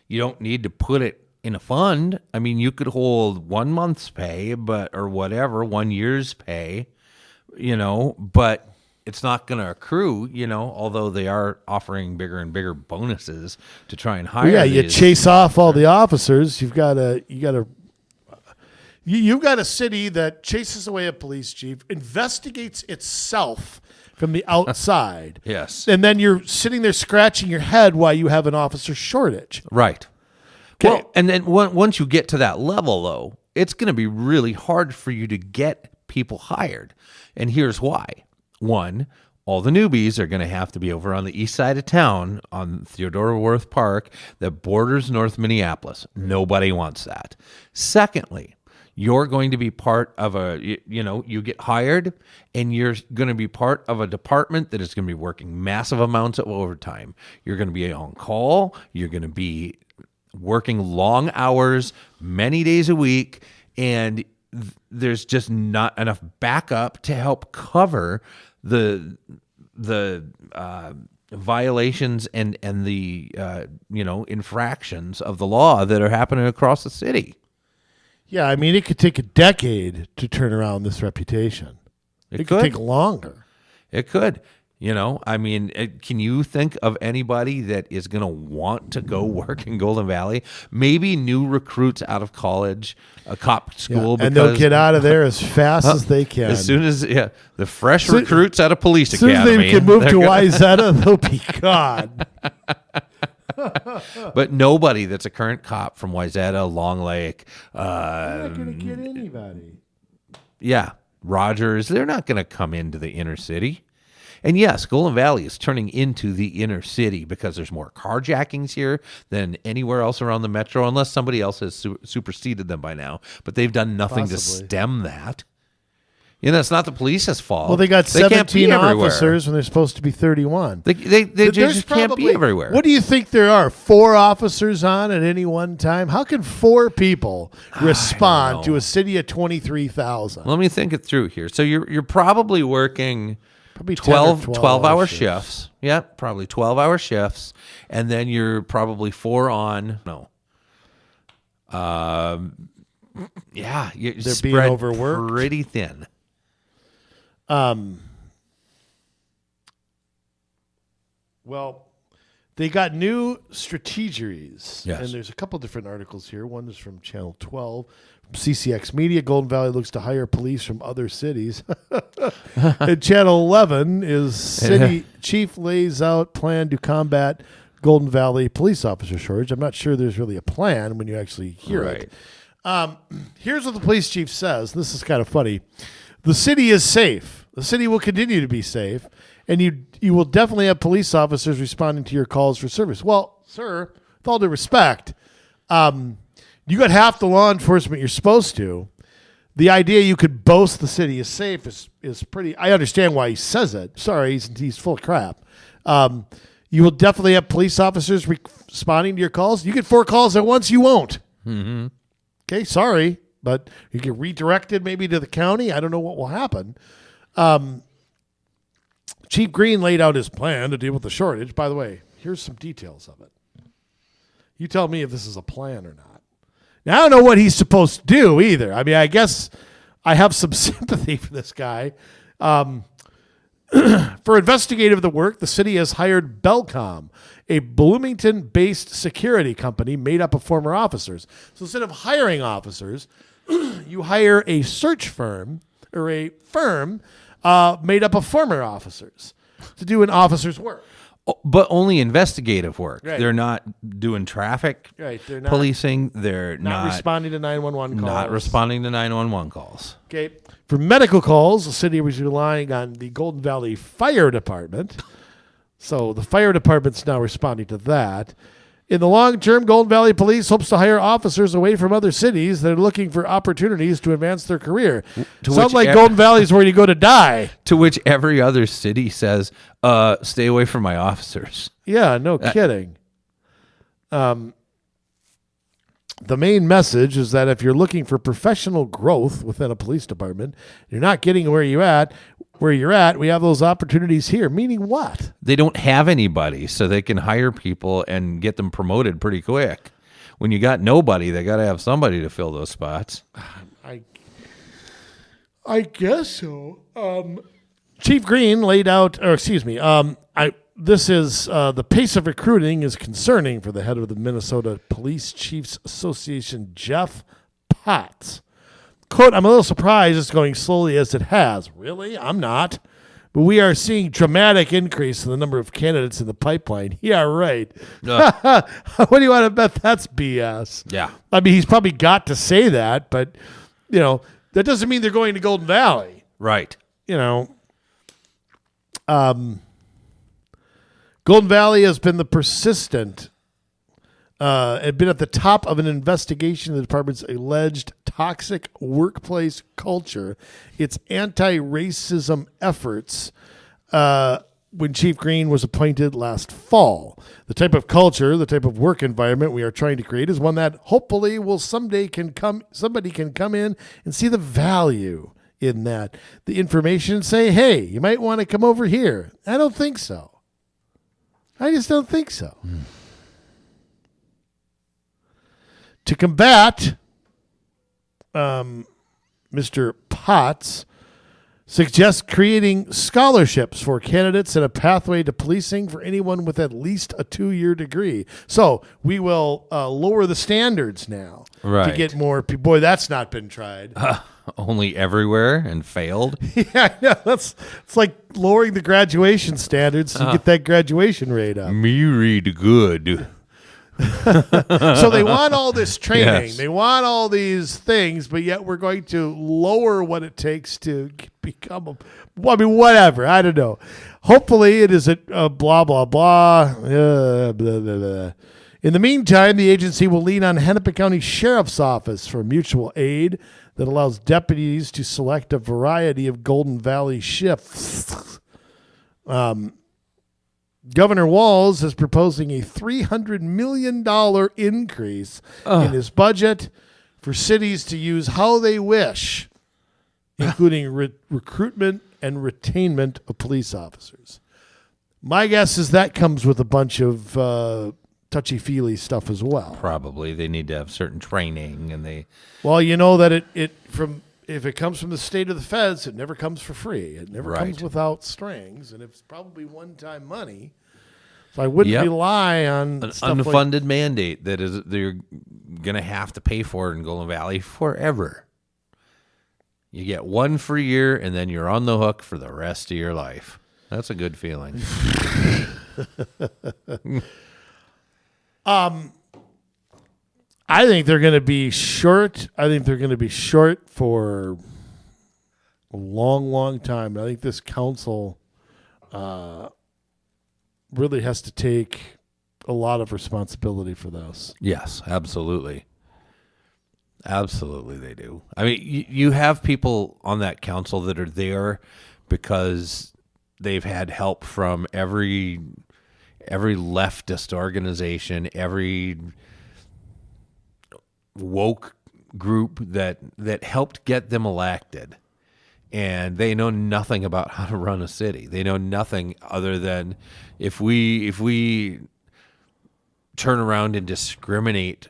You don't need to put it in a fund. I mean, you could hold 1 month's pay, or whatever, 1 year's pay, but it's not going to accrue, although they are offering bigger and bigger bonuses to try and hire. Well, you chase off all the officers. You've got a city that chases away a police chief, investigates itself from the outside. Yes. And then you're sitting there scratching your head while you have an officer shortage. Right. Okay. Well, and then once you get to that level, though, it's going to be really hard for you to get people hired. And here's why. One, all the newbies are going to have to be over on the east side of town on Theodore Wirth Park that borders North Minneapolis. Nobody wants that. Secondly, you're going to be part of you get hired and you're going to be part of a department that is going to be working massive amounts of overtime. You're going to be on call. You're going to be working long hours, many days a week, and there's just not enough backup to help cover the violations and the infractions of the law that are happening across the city. Yeah, I mean, it could take a decade to turn around this reputation. It could take longer. It could. I mean, can you think of anybody that is going to want to go work in Golden Valley? Maybe new recruits out of college, a cop school. Yeah, and they'll get out of there as fast as they can. As soon as, the fresh recruits out of police academy. As soon as they can move to Wayzata, they'll be gone. But nobody that's a current cop from Wayzata, Long Lake, You're not going to get anybody. yeah, Rogers, they're not going to come into the inner city. And yes, Golden Valley is turning into the inner city because there's more carjackings here than anywhere else around the metro, unless somebody else has superseded them by now. But they've done nothing to stem that. You know, it's not the police's fault. Well, they got 17 officers when they're supposed to be 31. They just can't be everywhere. What do you think there are? 4 officers on at any one time? How can 4 people respond to a city of 23,000? Let me think it through here. So you're probably working... Probably 12-hour shifts. Yeah, probably 12-hour shifts. And then you're probably 4 on. No. Yeah, you're They're spread being overworked. Pretty thin. Well, they got new strategies. Yes. And there's a couple different articles here. One is from Channel 12. From CCX Media, Golden Valley looks to hire police from other cities. And Channel 11 is city chief lays out plan to combat Golden Valley police officer shortage. I'm not sure there's really a plan when you actually hear it. Here's what the police chief says. This is kind of funny. The city is safe. The city will continue to be safe. And you will definitely have police officers responding to your calls for service. Well, sir, with all due respect, you got half the law enforcement you're supposed to. The idea you could boast the city is safe is pretty... I understand why he says it. Sorry, he's full of crap. You will definitely have police officers responding to your calls. You get 4 calls at once, you won't. Mm-hmm. Okay, sorry, but you get redirected maybe to the county. I don't know what will happen. Chief Green laid out his plan to deal with the shortage. By the way, here's some details of it. You tell me if this is a plan or not. Now, I don't know what he's supposed to do either. I mean, I guess I have some sympathy for this guy. For investigative the work, the city has hired Belcom, a Bloomington-based security company made up of former officers. So instead of hiring officers, you hire a search firm or a firm made up of former officers to do an officer's work. But only investigative work. Right. They're not doing traffic They're not policing. They're not responding to 911 calls. Not responding to 911 calls. Okay. For medical calls, the city was relying on the Golden Valley Fire Department. So the fire department's now responding to that. In the long term, Golden Valley Police hopes to hire officers away from other cities that are looking for opportunities to advance their career. Sounds like Golden Valley is where you go to die. To which every other city says, stay away from my officers. Yeah, no kidding. The main message is that if you're looking for professional growth within a police department, you're not getting where you're at, we have those opportunities here. Meaning what? They don't have anybody, so they can hire people and get them promoted pretty quick. When you got nobody, they got to have somebody to fill those spots. I guess so. Chief Green laid out, this is the pace of recruiting is concerning for the head of the Minnesota Police Chiefs Association, Jeff Potts. Quote, I'm a little surprised it's going slowly as it has. Really? I'm not. But we are seeing dramatic increase in the number of candidates in the pipeline. Yeah, right. What do you want to bet that's BS? Yeah. I mean, he's probably got to say that, but, that doesn't mean they're going to Golden Valley. Right. Golden Valley has been the persistent had been at the top of an investigation of the department's alleged toxic workplace culture, its anti-racism efforts when Chief Green was appointed last fall. The type of culture, the type of work environment we are trying to create is one that hopefully will somebody can come in and see the value in that. The information and say, hey, you might want to come over here. I don't think so. I just don't think so. To combat, Mr. Potts suggests creating scholarships for candidates and a pathway to policing for anyone with at least a 2-year degree. So we will lower the standards now to get more people. Boy, that's not been tried. Only everywhere and failed. Yeah, I know. It's like lowering the graduation standards to get that graduation rate up. Me read good. So they want all this training. Yes. They want all these things, but yet we're going to lower what it takes to become whatever. I don't know. Hopefully it is a blah, blah, blah. Blah, blah, blah. In the meantime, the agency will lean on Hennepin County Sheriff's Office for mutual aid that allows deputies to select a variety of Golden Valley shifts. Governor Walz is proposing a $300 million increase in his budget for cities to use how they wish, including recruitment and retainment of police officers. My guess is that comes with a bunch of touchy-feely stuff as well. Probably. They need to have certain training, and they... Well, you know that if it comes from the state of the feds, it never comes for free. It never comes without strings, and it's probably one-time money. So I wouldn't rely on an stuff unfunded mandate that is they're going to have to pay for it in Golden Valley forever. You get one free year, and then you're on the hook for the rest of your life. That's a good feeling. I think they're going to be short. I think they're going to be short for a long, long time. I think this council really has to take a lot of responsibility for this. Yes, absolutely. Absolutely, they do. I mean, you have people on that council that are there because they've had help from every leftist organization, every woke group that helped get them elected. And they know nothing about how to run a city. They know nothing other than if we turn around and discriminate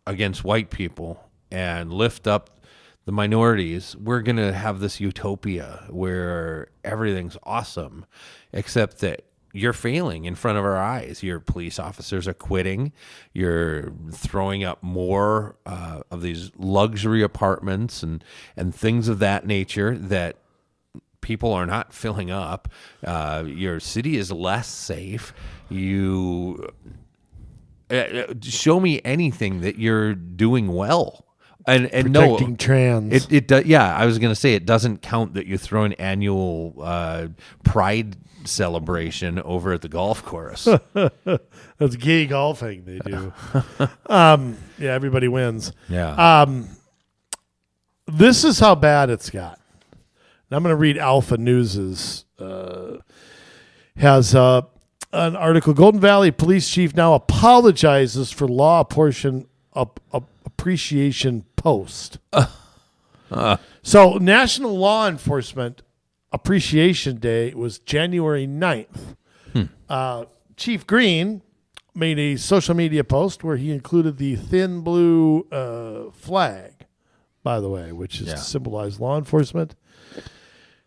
against white people and lift up the minorities, we're going to have this utopia where everything's awesome, except that you're failing in front of our eyes. Your police officers are quitting. You're throwing up more of these luxury apartments and things of that nature that people are not filling up. Your city is less safe. You show me anything that you're doing well. And protecting trans. It does. Yeah, I was going to say it doesn't count that you throw an annual pride celebration over at the golf course. That's gay golfing they do. Yeah, everybody wins. Yeah. This is how bad it's got. And I'm going to read Alpha News's has an article. Golden Valley Police Chief now apologizes for law appreciation post. So National Law Enforcement Appreciation Day was January 9th. Chief Green made a social media post where he included the thin blue flag, by the way, which is to symbolize law enforcement.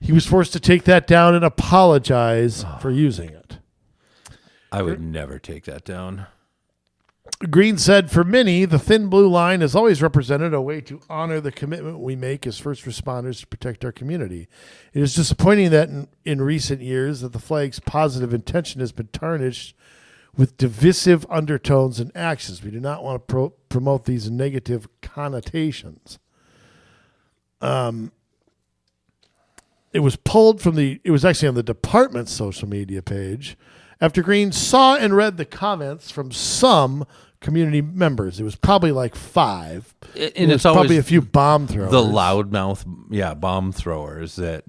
He was forced to take that down and apologize for using it. I would never take that down. Green said, for many, the thin blue line has always represented a way to honor the commitment we make as first responders to protect our community. It is disappointing that in recent years that the flag's positive intention has been tarnished with divisive undertones and actions. We do not want to promote these negative connotations. It was pulled from it was actually on the department's social media page after Green saw and read the comments from some community members. It was probably like 5. And it's probably a few bomb throwers. The loudmouth, bomb throwers that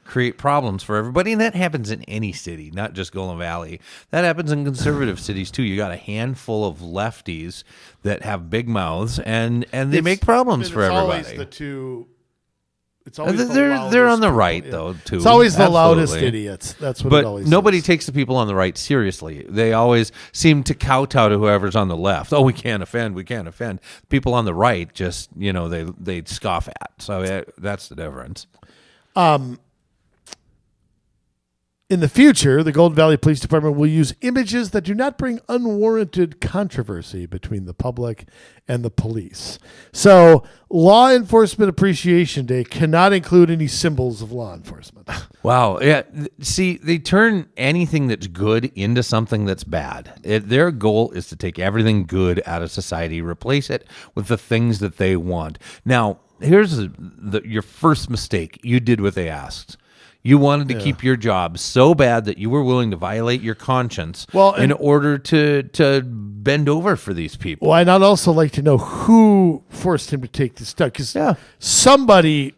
create problems for everybody. And that happens in any city, not just Golden Valley. That happens in conservative cities too. You got a handful of lefties that have big mouths and they make problems for everybody. It's always the two. It's always they're on the right though too. It's always the loudest idiots. That's what it always nobody is. Takes the people on the right seriously. They always seem to kowtow to whoever's on the left. Oh, we can't offend. People on the right just they scoff at. So that's the difference. In the future, the Golden Valley Police Department will use images that do not bring unwarranted controversy between the public and the police. So, Law Enforcement Appreciation Day cannot include any symbols of law enforcement. Wow. Yeah. See, they turn anything that's good into something that's bad. Their goal is to take everything good out of society, replace it with the things that they want. Now, here's your first mistake you did what they asked. You wanted to keep your job so bad that you were willing to violate your conscience in order to bend over for these people. Well, and I'd also like to know who forced him to take this stuff, because somebody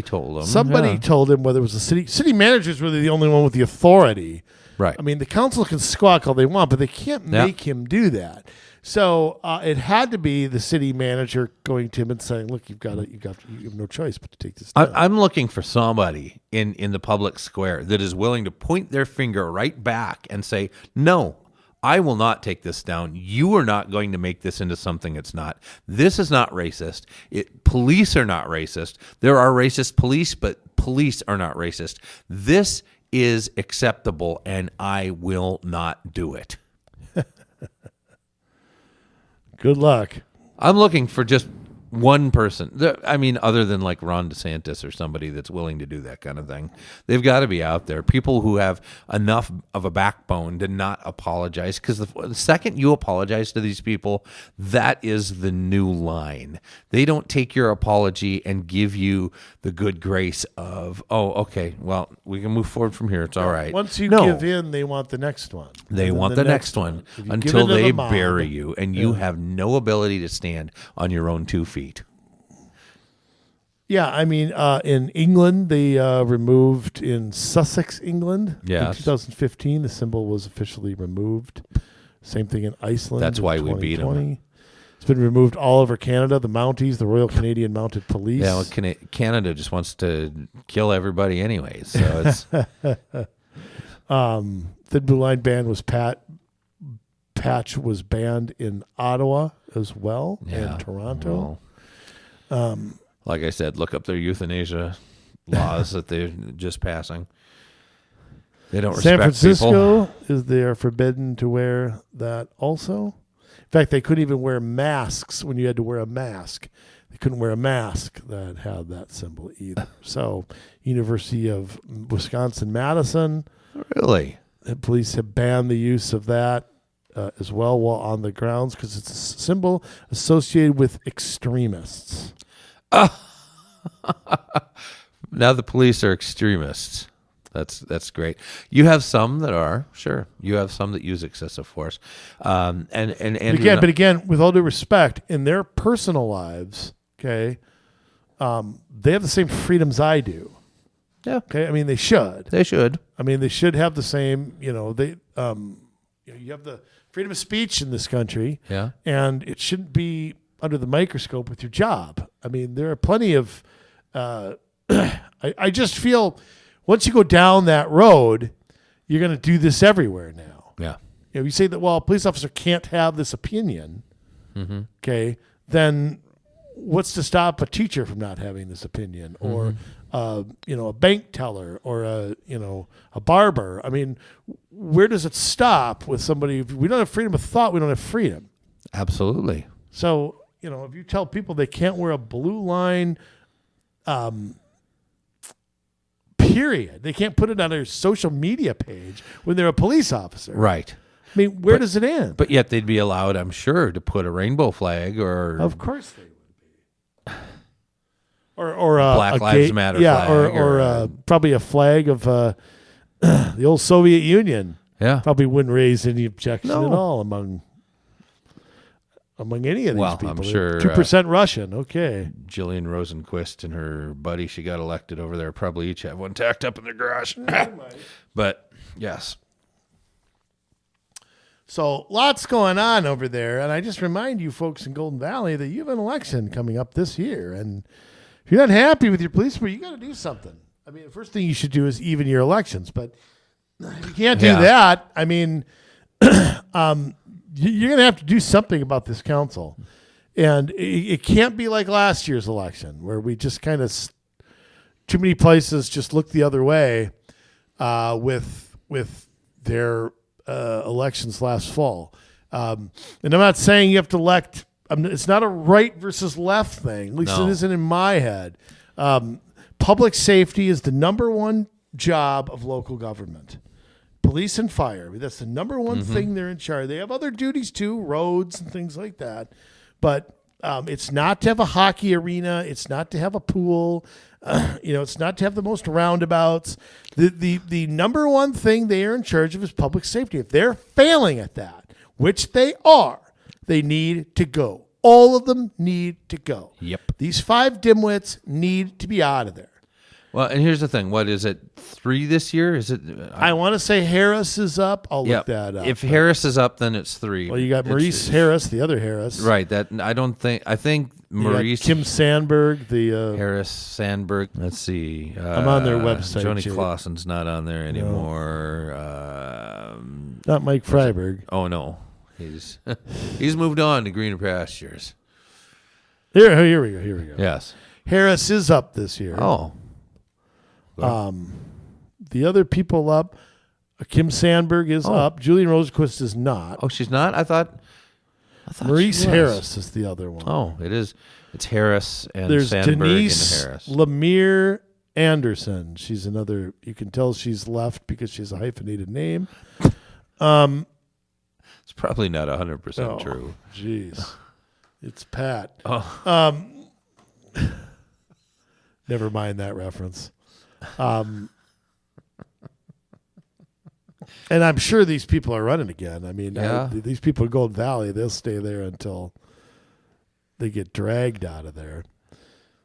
told him. Somebody told him, whether it was the city managers were the only one with the authority. Right. I mean, the council can squawk all they want, but they can't make him do that. So it had to be the city manager going to him and saying, "Look, you have no choice but to take this down." I'm looking for somebody in the public square that is willing to point their finger right back and say, "No, I will not take this down. You are not going to make this into something it's not. This is not racist. Police are not racist. There are racist police, but police are not racist. This is acceptable, and I will not do it." Good luck. I'm looking for just one person. I mean, other than like Ron DeSantis or somebody that's willing to do that kind of thing. They've got to be out there. People who have enough of a backbone to not apologize. Because the second you apologize to these people, that is the new line. They don't take your apology and give you the good grace of, oh, okay, well, we can move forward from here. It's all right. Once you give in, they want the next one. They want the next one until they bury you, and you have no ability to stand on your own 2 feet. Yeah, I mean, in England, they removed, in Sussex, England, in 2015, the symbol was officially removed. Same thing in Iceland. That's why we beat them. It's been removed all over Canada. The Mounties, the Royal Canadian Mounted Police. Yeah, well, Canada just wants to kill everybody anyway. So it's Thin Blue Line band was Patch was banned in Ottawa as well, and Toronto. Well, like I said, look up their euthanasia laws that they're just passing. They don't respect people. San Francisco, they are forbidden to wear that also. In fact, they couldn't even wear masks when you had to wear a mask. They couldn't wear a mask that had that symbol either. So, University of Wisconsin-Madison. Really? The police have banned the use of that as well while on the grounds because it's a symbol associated with extremists. Now the police are extremists. That's great. You have some that are, sure. You have some that use excessive force. And again, with all due respect, in their personal lives, okay, they have the same freedoms I do. Yeah. Okay. I mean, they should. They should. I mean, they should have the same. You have the freedom of speech in this country. Yeah. And it shouldn't be under the microscope with your job. I mean, there are plenty of. I just feel once you go down that road, you're going to do this everywhere now. Yeah. You say that, well, a police officer can't have this opinion. Mm-hmm. Okay. Then what's to stop a teacher from not having this opinion, or a bank teller, or a barber? I mean, where does it stop with somebody? If we don't have freedom of thought, we don't have freedom. Absolutely. So, if you tell people they can't wear a blue line, period, they can't put it on their social media page when they're a police officer. Right. I mean, where does it end? But yet they'd be allowed, I'm sure, to put a rainbow flag or... Of course they would be. Or Black Lives Matter flag. Or probably a flag of the old Soviet Union. Yeah. Probably wouldn't raise any objection at all among any of these people. I'm sure 2% Russian. Okay. Jillian Rosenquist and her buddy, she got elected over there, probably each have one tacked up in their garage. But yes. So lots going on over there, and I just remind you folks in Golden Valley that you have an election coming up this year, and if you're not happy with your police, you got to do something. I mean, the first thing you should do is even your elections, but if you can't do that, I mean, you're going to have to do something about this council, and it can't be like last year's election where we just kind of too many places just looked the other way with with their elections last fall. And I'm not saying you have to elect. It's not a right versus left thing. At least it isn't in my head. Public safety is the number one job of local government. Police and fire. That's the number one thing they're in charge. They have other duties too, roads and things like that. But it's not to have a hockey arena. It's not to have a pool. It's not to have the most roundabouts. The number one thing they are in charge of is public safety. If they're failing at that, which they are, they need to go. All of them need to go. Yep. These 5 dimwits need to be out of there. Well, and here's the thing. What is it? 3 this year? Is it? I want to say Harris is up. I'll look that up. If Harris is up, then it's 3. Well, you got Maurice Harris, the other Harris. Right. I think Maurice. Kim Sandberg, the Harris Sandberg. Let's see. I'm on their website. Joni Clausen's not on there anymore. Not Mike Freiberg. Oh no, he's moved on to greener pastures. Here we go. Yes. Harris is up this year. Oh. The other people up, Kim Sandberg is up. Julian Rosenquist is not. Oh, she's not? I thought Maurice she was. Harris is the other one. Oh, it is. It's Harris and There's Sandberg Denise and Harris. Lemire Anderson. She's another. You can tell she's left because she's a hyphenated name. It's probably not 100% true. Jeez, it's Pat. Oh. Never mind that reference. And I'm sure these people are running again. I mean, these people in Golden Valley, they'll stay there until they get dragged out of there.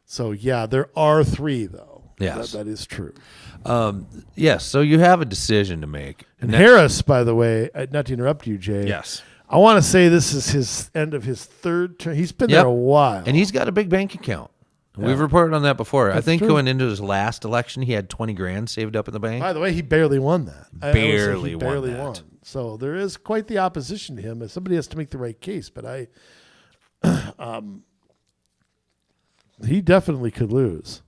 So, yeah, there are 3, though. Yes. That is true. Yes, so you have a decision to make. And Harris, by the way, not to interrupt you, Jay. Yes. I want to say this is his end of his 3rd term. He's been there a while. And he's got a big bank account. We've reported on that before. That's I think true. going into his last election, he had $20,000 saved up in the bank. By the way, he barely won that. Barely won that. So there is quite the opposition to him. Somebody has to make the right case, but he definitely could lose.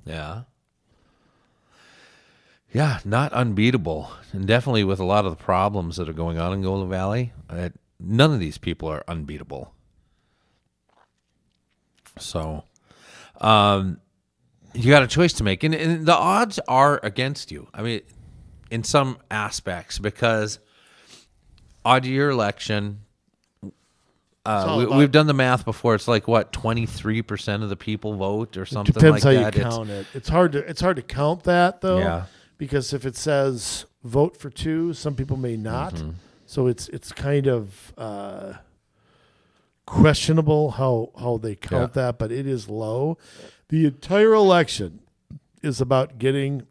Yeah. Yeah, not unbeatable. And definitely with a lot of the problems that are going on in Golden Valley, none of these people are unbeatable. So, you got a choice to make. And the odds are against you. I mean, in some aspects, because odd year election, we've done the math before. It's like, what, 23% of the people vote or something like that? Depends how you count it. It's hard to count that, though. Yeah. Because if it says vote for 2, some people may not. Mm-hmm. So it's kind of questionable how they count that, but it is low. The entire election is about getting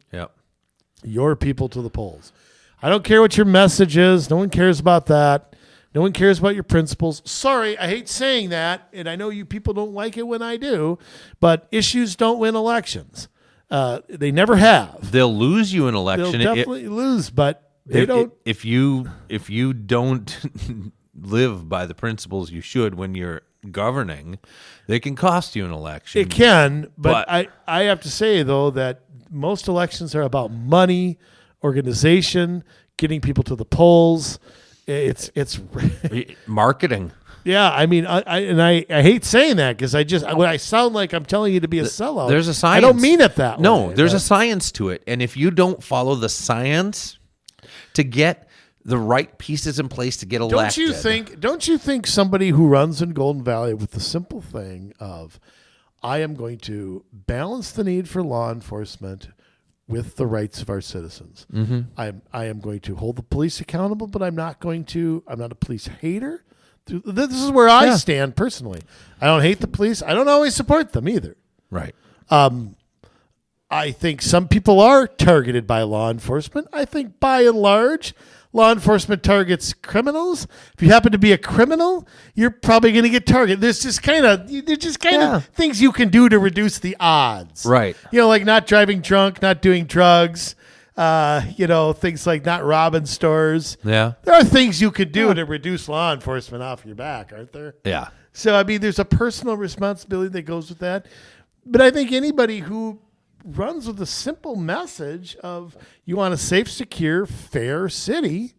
your people to the polls. I don't care what your message is. No one cares about that. No one cares about your principles. Sorry, I hate saying that, and I know you people don't like it when I do, but issues don't win elections. They never have. They'll lose you an election. They'll definitely lose, but they don't. If you don't live by the principles you should when you're governing, they can cost you an election. It can, but I have to say, though, that most elections are about money, organization, getting people to the polls. It's marketing. Yeah, I mean, I hate saying that because I sound like I'm telling you to be a sellout. There's a science. I don't mean it that way. No, there's a science to it, and if you don't follow the science to get the right pieces in place to get elected, don't you think somebody who runs in Golden Valley with the simple thing of, I am going to balance the need for law enforcement with the rights of our citizens. Mm-hmm. I am going to hold the police accountable, but I'm not a police hater. This is where I stand personally. I don't hate the police. I don't always support them either. Right. I think some people are targeted by law enforcement. I think by and large, law enforcement targets criminals. If you happen to be a criminal, you're probably going to get targeted. There's just kind of things you can do to reduce the odds. Right. Like not driving drunk, not doing drugs, things like not robbing stores. Yeah. There are things you could do to reduce law enforcement off your back, aren't there? Yeah. So, I mean, there's a personal responsibility that goes with that. But I think anybody who runs with a simple message of you want a safe, secure, fair city.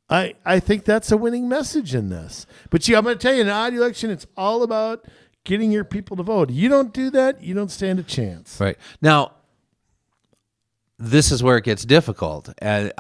I think that's a winning message in this. But I'm going to tell you, in an odd election, it's all about getting your people to vote. You don't do that, you don't stand a chance. Right. Now, this is where it gets difficult. And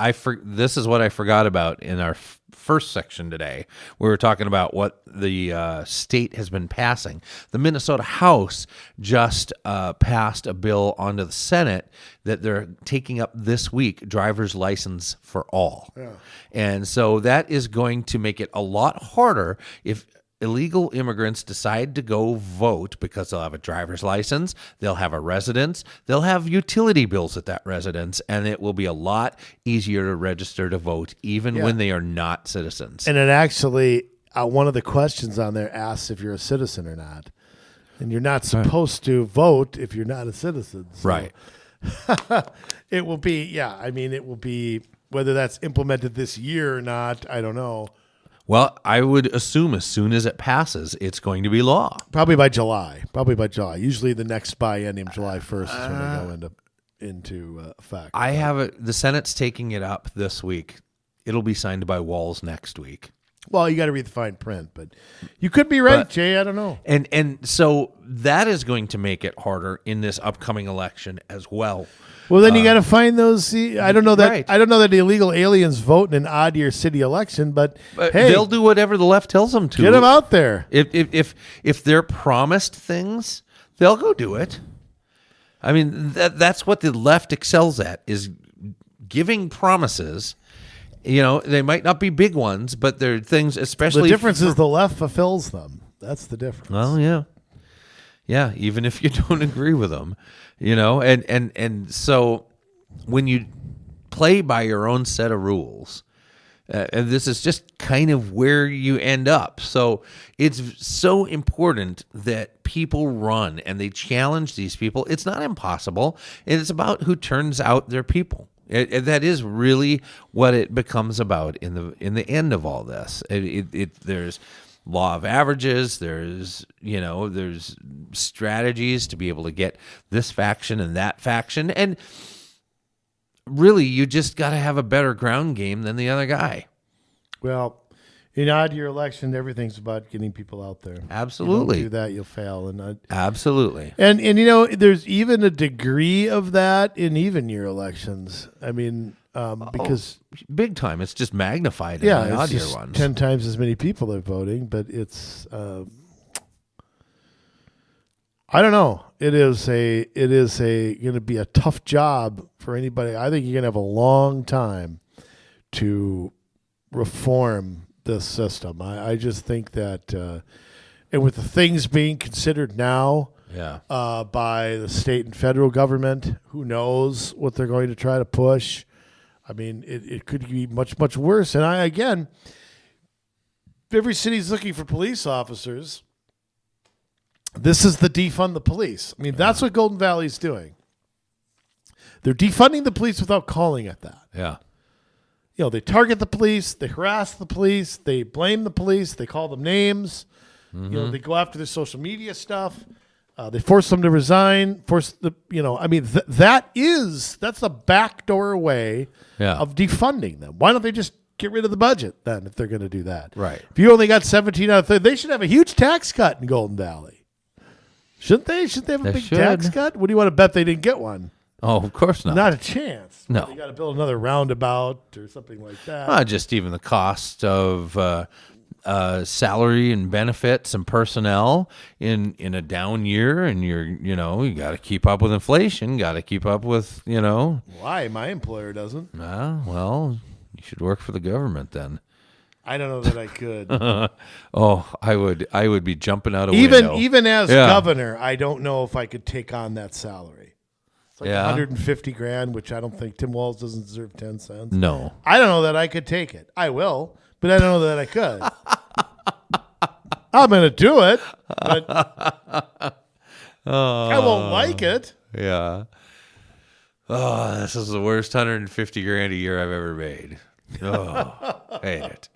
this is what I forgot about in our first section today. We were talking about what the state has been passing. The Minnesota House just passed a bill onto the Senate that they're taking up this week, driver's license for all. Yeah. And so that is going to make it a lot harder if illegal immigrants decide to go vote, because they'll have a driver's license, they'll have a residence, they'll have utility bills at that residence, and it will be a lot easier to register to vote even when they are not citizens. And it actually, one of the questions on there asks if you're a citizen or not. And you're not supposed to vote if you're not a citizen. So right. It will be, it will be, whether that's implemented this year or not, I don't know. Well, I would assume as soon as it passes, it's going to be law. Probably by July. Usually the next biennium, July 1st, is when they go into effect. I have it. The Senate's taking it up this week. It'll be signed by Walz next week. Well, you got to read the fine print, but you could be right, Jay. I don't know. And so that is going to make it harder in this upcoming election as well. Well, then you got to find those. I don't know that. Right. I don't know that the illegal aliens vote in an odd year city election, but hey, they'll do whatever the left tells them to. Get them out there. If they're promised things, they'll go do it. I mean, that's what the left excels at, is giving promises. You know, they might not be big ones, but they're things, especially. The difference is the left fulfills them. That's the difference. Well, yeah. Yeah, even if you don't agree with them, you know, and so when you play by your own set of rules, and this is just kind of where you end up. So it's so important that people run and they challenge these people. It's not impossible. It's about who turns out their people. That is really what it becomes about in the end of all this. There's law of averages. There's strategies to be able to get this faction and that faction, and really, you just got to have a better ground game than the other guy. Well, in odd year election, everything's about getting people out there. Absolutely, you don't do that, you'll fail. And absolutely, and there's even a degree of that in even year elections. I mean, because big time, it's just magnified. In the odd year ones, 10 times as many people are voting, but it's. I don't know. It is going to be a tough job for anybody. I think you're going to have a long time to reform this system. I just think that, and with the things being considered now by the state and federal government, who knows what they're going to try to push. I mean, it could be much, much worse. And every city's looking for police officers. This is the defund the police. I mean, that's what Golden Valley's doing. They're defunding the police without calling it that. Yeah. You know, they target the police, they harass the police, they blame the police, they call them names. Mm-hmm. You know, they go after their social media stuff. They force them to resign. That's the backdoor way of defunding them. Why don't they just get rid of the budget then if they're going to do that? Right. If you only got 17 out of 30, they should have a huge tax cut in Golden Valley. Shouldn't they? Shouldn't they have a big tax cut? What do you want to bet they didn't get one? Oh, of course not. Not a chance. No. You got to build another roundabout or something like that. Just even the cost of salary and benefits and personnel in a down year, and you got to keep up with inflation, got to keep up with, Why? My employer doesn't. Well, you should work for the government then. I don't know that I could. I would be jumping out a window. Even as governor, I don't know if I could take on that salary. It's like $150,000, which I don't think Tim Walz doesn't deserve 10 cents. No. I don't know that I could take it. I will, but I don't know that I could. I'm going to do it, but I won't like it. Yeah. Oh, this is the worst $150,000 a year I've ever made. Oh, hate it.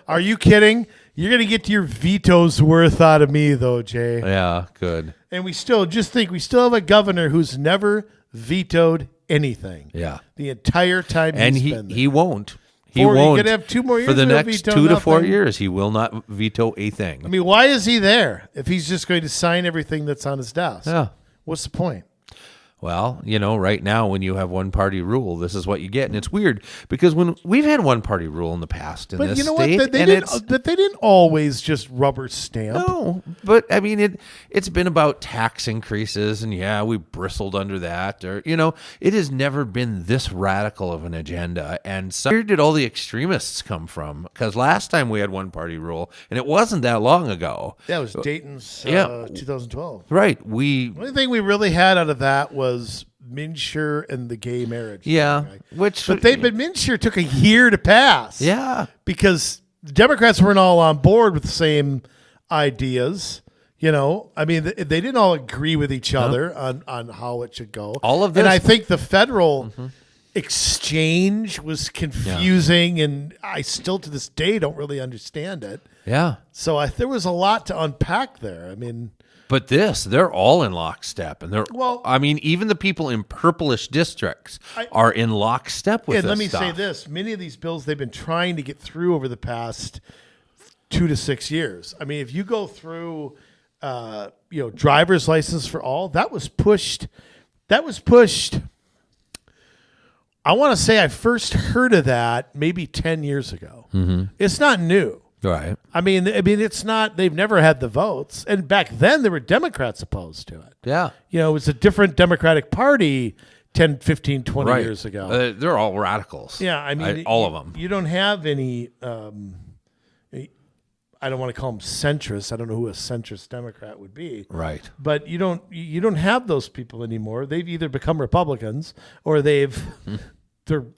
Are you kidding? You're going to get your veto's worth out of me, though, Jay. Yeah, good. And we still have a governor who's never vetoed anything. Yeah. The entire time And he's been there. he won't. He He's won't. going to have 2 more years for the to next veto 2 to 4 nothing. years. He will not veto a thing. I mean, why is he there if he's just going to sign everything that's on his desk? Yeah. What's the point? Well, right now when you have one party rule, this is what you get, and it's weird because when we've had one party rule in the past in But this you know state, what? They didn't always just rubber stamp. No, but I mean it's been about tax increases, and yeah, we bristled under that, or it has never been this radical of an agenda. And so where did all the extremists come from? Because last time we had one party rule, and it wasn't that long ago. That was Dayton's 2012. Right. The only thing we really had out of that was Minshew and the gay marriage. Yeah, but Minshew took a year to pass. Yeah, because the Democrats weren't all on board with the same ideas. I mean, they didn't all agree with each other on how it should go. All of this, and I think the federal exchange was confusing, and I still to this day don't really understand it. Yeah. So there was a lot to unpack there. I mean. But they're all in lockstep, and even the people in purplish districts are in lockstep with this let me stuff. say this: many of these bills they've been trying to get through over the past 2 to 6 years. I mean, if you go through, driver's license for all, that was pushed. I want to say I first heard of that maybe 10 years ago. Mm-hmm. It's not new. Right. I mean, it's not, they've never had the votes. And back then there were Democrats opposed to it. Yeah. It was a different Democratic Party 10, 15, 20 right. years ago. They're all radicals. Yeah. I mean, all of them. You don't have any, I don't want to call them centrists. I don't know who a centrist Democrat would be. Right. But you don't have those people anymore. They've either become Republicans or they've been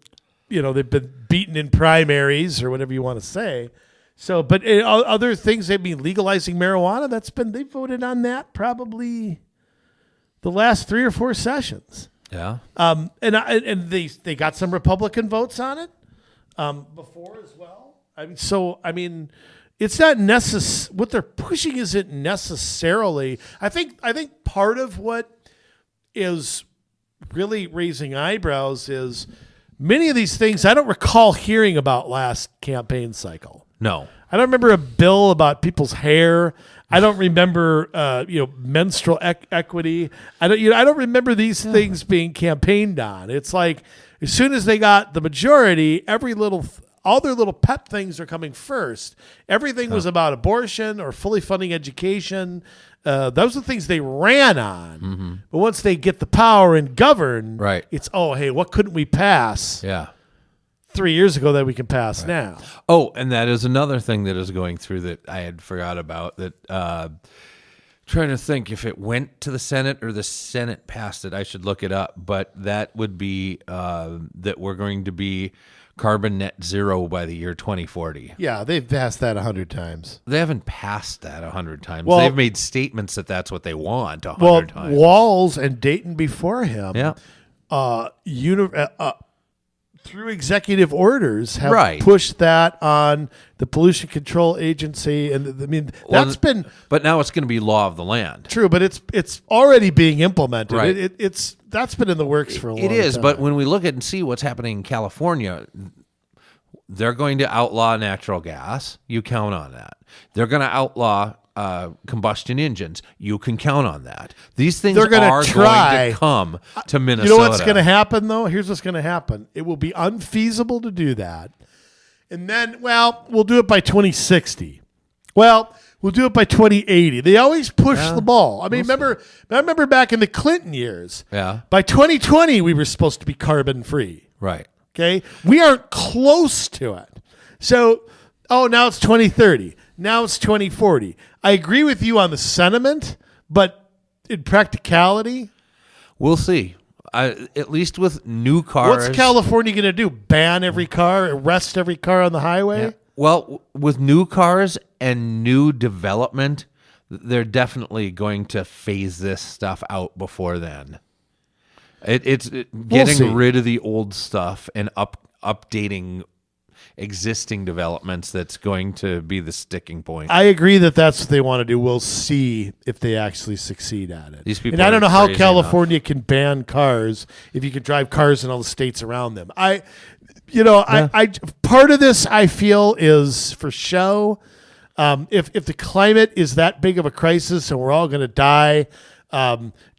beaten in primaries or whatever you want to say. So, but other things, I mean, legalizing marijuana, they voted on that probably the last 3 or 4 sessions. Yeah. And they got some Republican votes on it before as well. I mean, it's not what they're pushing isn't necessarily. I think part of what is really raising eyebrows is many of these things I don't recall hearing about last campaign cycle. No. I don't remember a bill about people's hair. I don't remember, menstrual equity. I don't remember these things being campaigned on. It's like as soon as they got the majority, all their little pet things are coming first. Everything was about abortion or fully funding education. Those are the things they ran on. Mm-hmm. But once they get the power and govern, right. It's, hey, what couldn't we pass? Yeah. 3 years ago that we can pass now. Oh, and that is another thing that is going through that I had forgot about. That trying to think if it went to the Senate or the Senate passed it. I should look it up. But that would be that we're going to be carbon net zero by the year 2040. Yeah, they've passed that 100 times. They haven't passed that 100 times. Well, they've made statements that that's what they want 100 times. Walz and Dayton before him. Yeah. Through executive orders have pushed that on the Pollution Control Agency, and but now it's going to be law of the land. True, but it's already being implemented. Right. That's been in the works for a long time. It is, but when we look at and see what's happening in California, they're going to outlaw natural gas. You count on that. They're going to outlaw combustion engines. You can count on that. These things are going to come to Minnesota. You know what's going to happen, though? Here's what's going to happen. It will be unfeasible to do that. And then, we'll do it by 2060. Well, we'll do it by 2080. They always push the ball. I mean, I remember back in the Clinton years. Yeah. By 2020, we were supposed to be carbon free. Right. Okay. We aren't close to it. So, now it's 2030. Now it's 2040. I agree with you on the sentiment, but in practicality, we'll see. At least with new cars. What's California going to do? Ban every car? Arrest every car on the highway? Yeah. Well, with new cars and new development, they're definitely going to phase this stuff out before then. It's getting rid of the old stuff and updating. existing developments that's going to be the sticking point. I agree that that's what they want to do. We'll see if they actually succeed at it. These people and I don't know how California enough. can ban cars if you can drive cars in all the states around them. I part of this I feel is for show. If the climate is that big of a crisis and we're all going to die,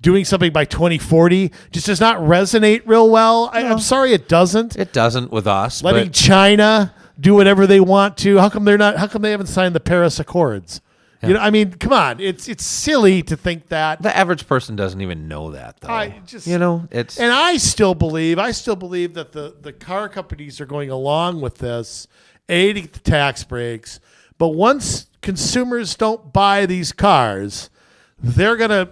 doing something by 2040 just does not resonate real well. I'm sorry it doesn't. It doesn't with us. Letting China do whatever they want to. How come they haven't signed the Paris Accords? Yeah. You know, I mean, come on. It's silly to think that. The average person doesn't even know that, though. And I still believe that the car companies are going along with this, to get the tax breaks. But once consumers don't buy these cars, they're going to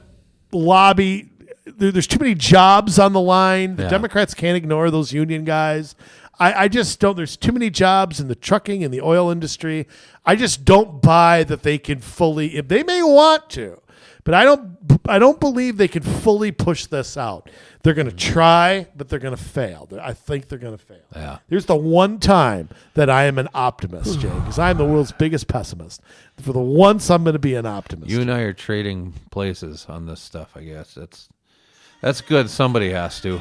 lobby. There's too many jobs on the line. The Democrats can't ignore those union guys. I just don't. There's too many jobs in the trucking and the oil industry. I just don't buy that they can fully. If they may want to, but I don't believe they can fully push this out. They're going to try, but they're going to fail. I think they're going to fail. Yeah. Here's the one time that I am an optimist, Jay, because I'm the world's biggest pessimist. For the once, I'm going to be an optimist. You and I are trading places on this stuff, I guess. That's good. Somebody has to.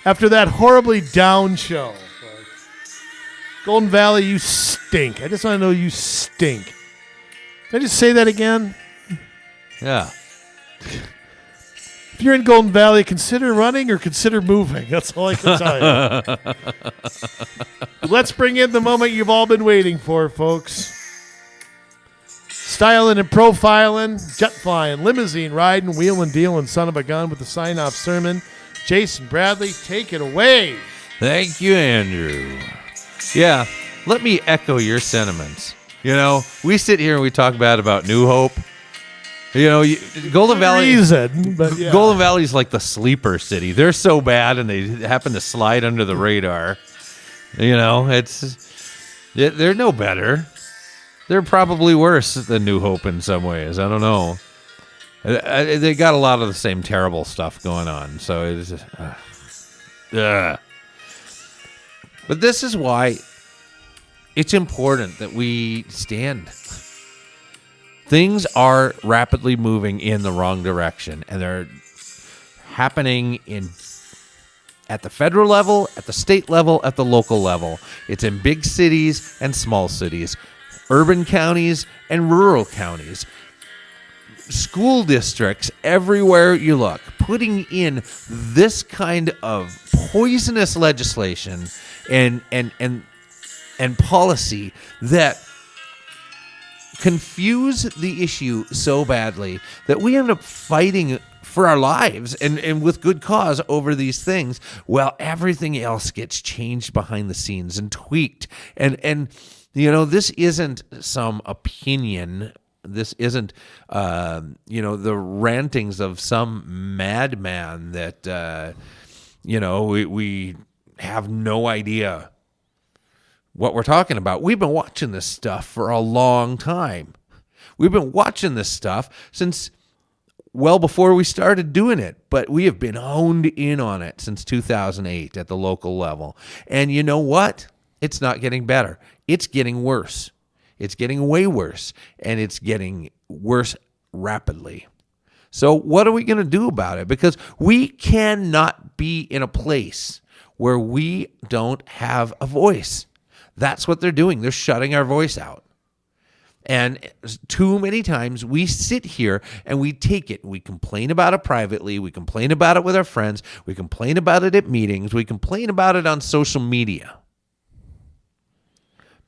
After that horribly down show, folks. Golden Valley, you stink. I just want to know you stink. Can I just say that again? Yeah. If you're in Golden Valley, consider running or consider moving. That's all I can tell you. Let's bring in the moment you've all been waiting for, folks. Styling and profiling, jet flying, limousine riding, wheeling, dealing, son of a gun with the sign-off sermon. Jason Bradley, take it away. Thank you, Andrew. Yeah, let me echo your sentiments. You know, we sit here and we talk bad about New Hope. You know, Golden Valley. Golden Valley is like the sleeper city. They're so bad, and they happen to slide under the radar. You know, they're no better. They're probably worse than New Hope in some ways. I don't know. They got a lot of the same terrible stuff going on. So it's just, but this is why it's important that we stand. Things are rapidly moving in the wrong direction, and they're happening at the federal level, at the state level, at the local level. It's in big cities and small cities, urban counties and rural counties, school districts, everywhere you look, putting in this kind of poisonous legislation and policy that confuse the issue so badly that we end up fighting for our lives and with good cause over these things, while everything else gets changed behind the scenes and tweaked. And you know, this isn't some opinion. This isn't, the rantings of some madman that, we have no idea what we're talking about. We've been watching this stuff for a long time. We've been watching this stuff since well before we started doing it, but we have been honed in on it since 2008 at the local level. And you know what? It's not getting better. It's getting worse. It's getting way worse, and it's getting worse rapidly. So what are we going to do about it? Because we cannot be in a place where we don't have a voice. That's what they're doing. They're shutting our voice out. And too many times we sit here and we take it. We complain about it privately. We complain about it with our friends. We complain about it at meetings. We complain about it on social media.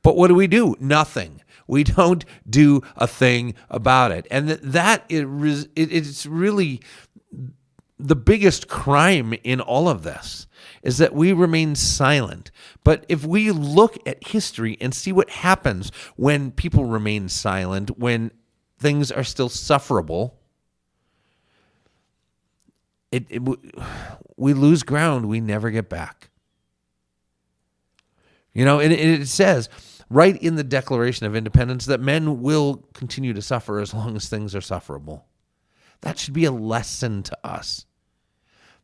But what do? Nothing. We don't do a thing about it. And it's really the biggest crime in all of this is that we remain silent. But if we look at history and see what happens when people remain silent, when things are still sufferable, we lose ground we never get back. You know, and it says right in the Declaration of Independence that men will continue to suffer as long as things are sufferable. That should be a lesson to us.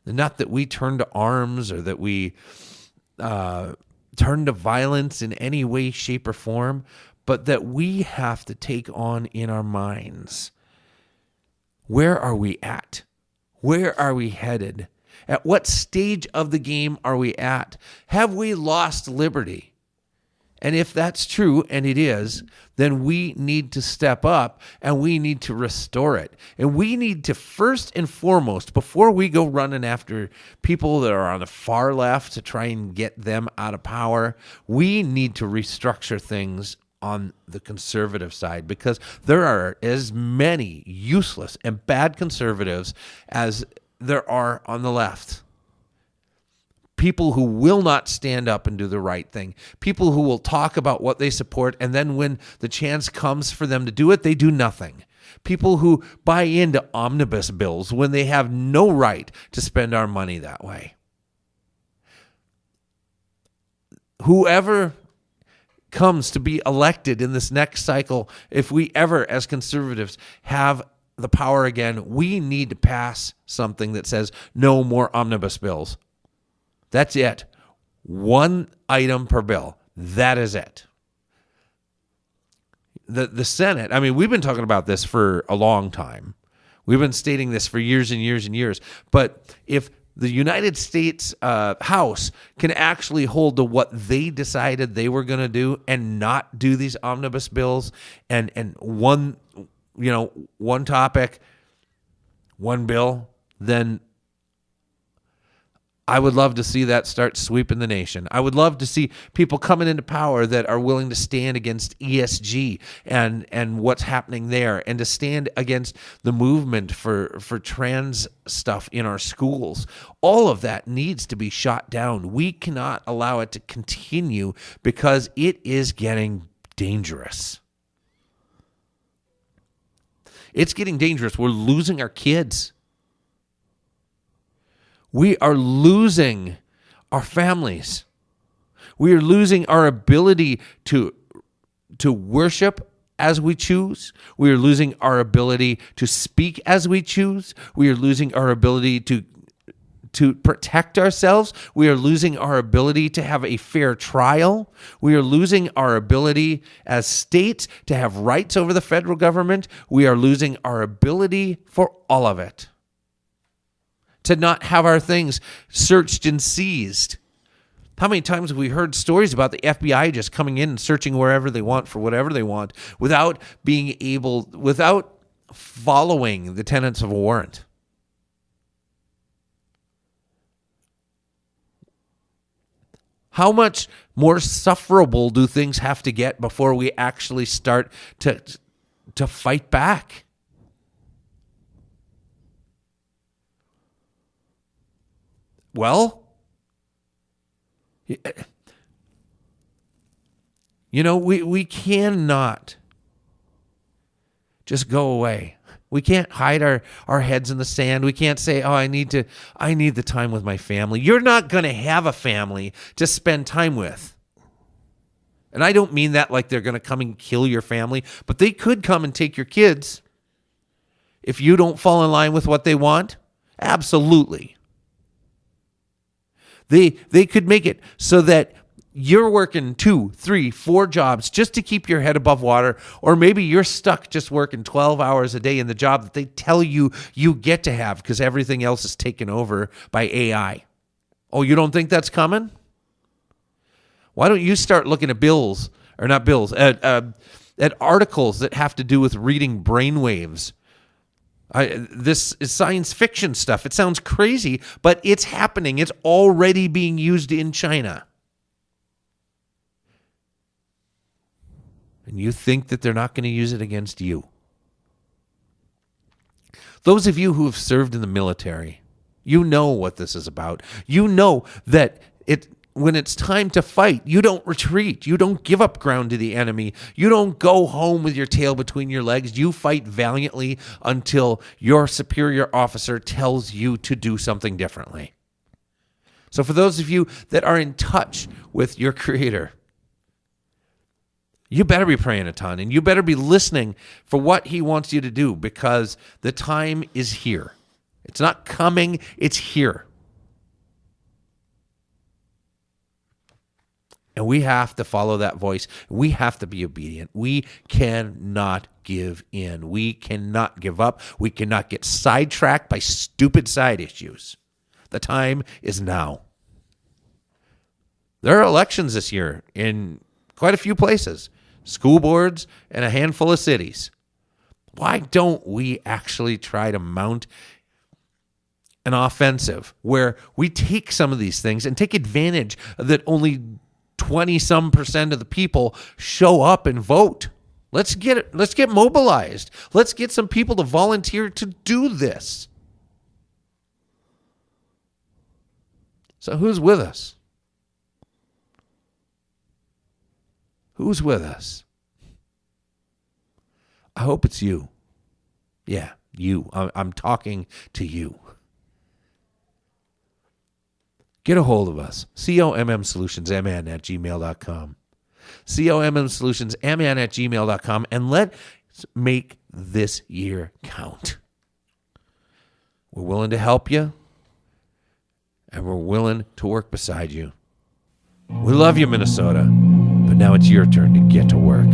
Not that we turn to arms or that we, turn to violence in any way, shape, or form, but that we have to take on in our minds. Where are we at? Where are we headed? At what stage of the game are we at? Have we lost liberty? And if that's true, and it is, then we need to step up and we need to restore it. And we need to, first and foremost, before we go running after people that are on the far left to try and get them out of power, we need to restructure things on the conservative side, because there are as many useless and bad conservatives as there are on the left. People who will not stand up and do the right thing. People who will talk about what they support, and then when the chance comes for them to do it, they do nothing. People who buy into omnibus bills when they have no right to spend our money that way. Whoever comes to be elected in this next cycle, if we ever, as conservatives, have the power again, we need to pass something that says no more omnibus bills. That's it. One item per bill. That is it. The Senate, I mean, we've been talking about this for a long time. We've been stating this for years and years and years. But if the United States House can actually hold to what they decided they were going to do and not do these omnibus bills and one topic, one bill, then I would love to see that start sweeping the nation. I would love to see people coming into power that are willing to stand against ESG and what's happening there, and to stand against the movement for trans stuff in our schools. All of that needs to be shot down. We cannot allow it to continue because it is getting dangerous. It's getting dangerous. We're losing our kids. We are losing our families. We are losing our ability to worship as we choose. We are losing our ability to speak as we choose. We are losing our ability to protect ourselves. We are losing our ability to have a fair trial. We are losing our ability as states to have rights over the federal government. We are losing our ability for all of it. To not have our things searched and seized. How many times have we heard stories about the FBI just coming in and searching wherever they want for whatever they want without following the tenets of a warrant? How much more sufferable do things have to get before we actually start to fight back? Well, we cannot just go away. We can't hide our heads in the sand. We can't say, I need the time with my family. You're not going to have a family to spend time with. And I don't mean that like they're going to come and kill your family, but they could come and take your kids if you don't fall in line with what they want. Absolutely. They could make it so that you're working 2, 3, 4 jobs just to keep your head above water, or maybe you're stuck just working 12 hours a day in the job that they tell you get to have because everything else is taken over by AI. Oh, you don't think that's coming? Why don't you start looking at at articles that have to do with reading brainwaves? This is science fiction stuff. It sounds crazy, but it's happening. It's already being used in China. And you think that they're not going to use it against you. Those of you who have served in the military, you know what this is about. You know that when it's time to fight, you don't retreat. You don't give up ground to the enemy. You don't go home with your tail between your legs. You fight valiantly until your superior officer tells you to do something differently. So for those of you that are in touch with your Creator, you better be praying a ton, and you better be listening for what He wants you to do, because the time is here. It's not coming, it's here. And we have to follow that voice. We have to be obedient. We cannot give in. We cannot give up. We cannot get sidetracked by stupid side issues. The time is now. There are elections this year in quite a few places, school boards and a handful of cities. Why don't we actually try to mount an offensive where we take some of these things and take advantage that only 20-some% of the people show up and vote? Let's get mobilized. Let's get some people to volunteer to do this. So who's with us? Who's with us? I hope it's you. Yeah, you. I'm talking to you. Get a hold of us. COMMSolutionsMN@gmail.com. COMMSolutionsMN@gmail.com. And let's make this year count. We're willing to help you, and we're willing to work beside you. We love you, Minnesota, but now it's your turn to get to work.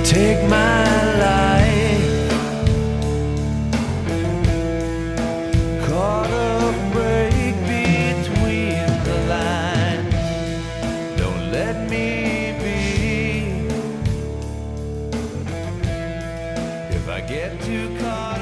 Take my life, caught a break between the lines. Don't let me be. If I get too caught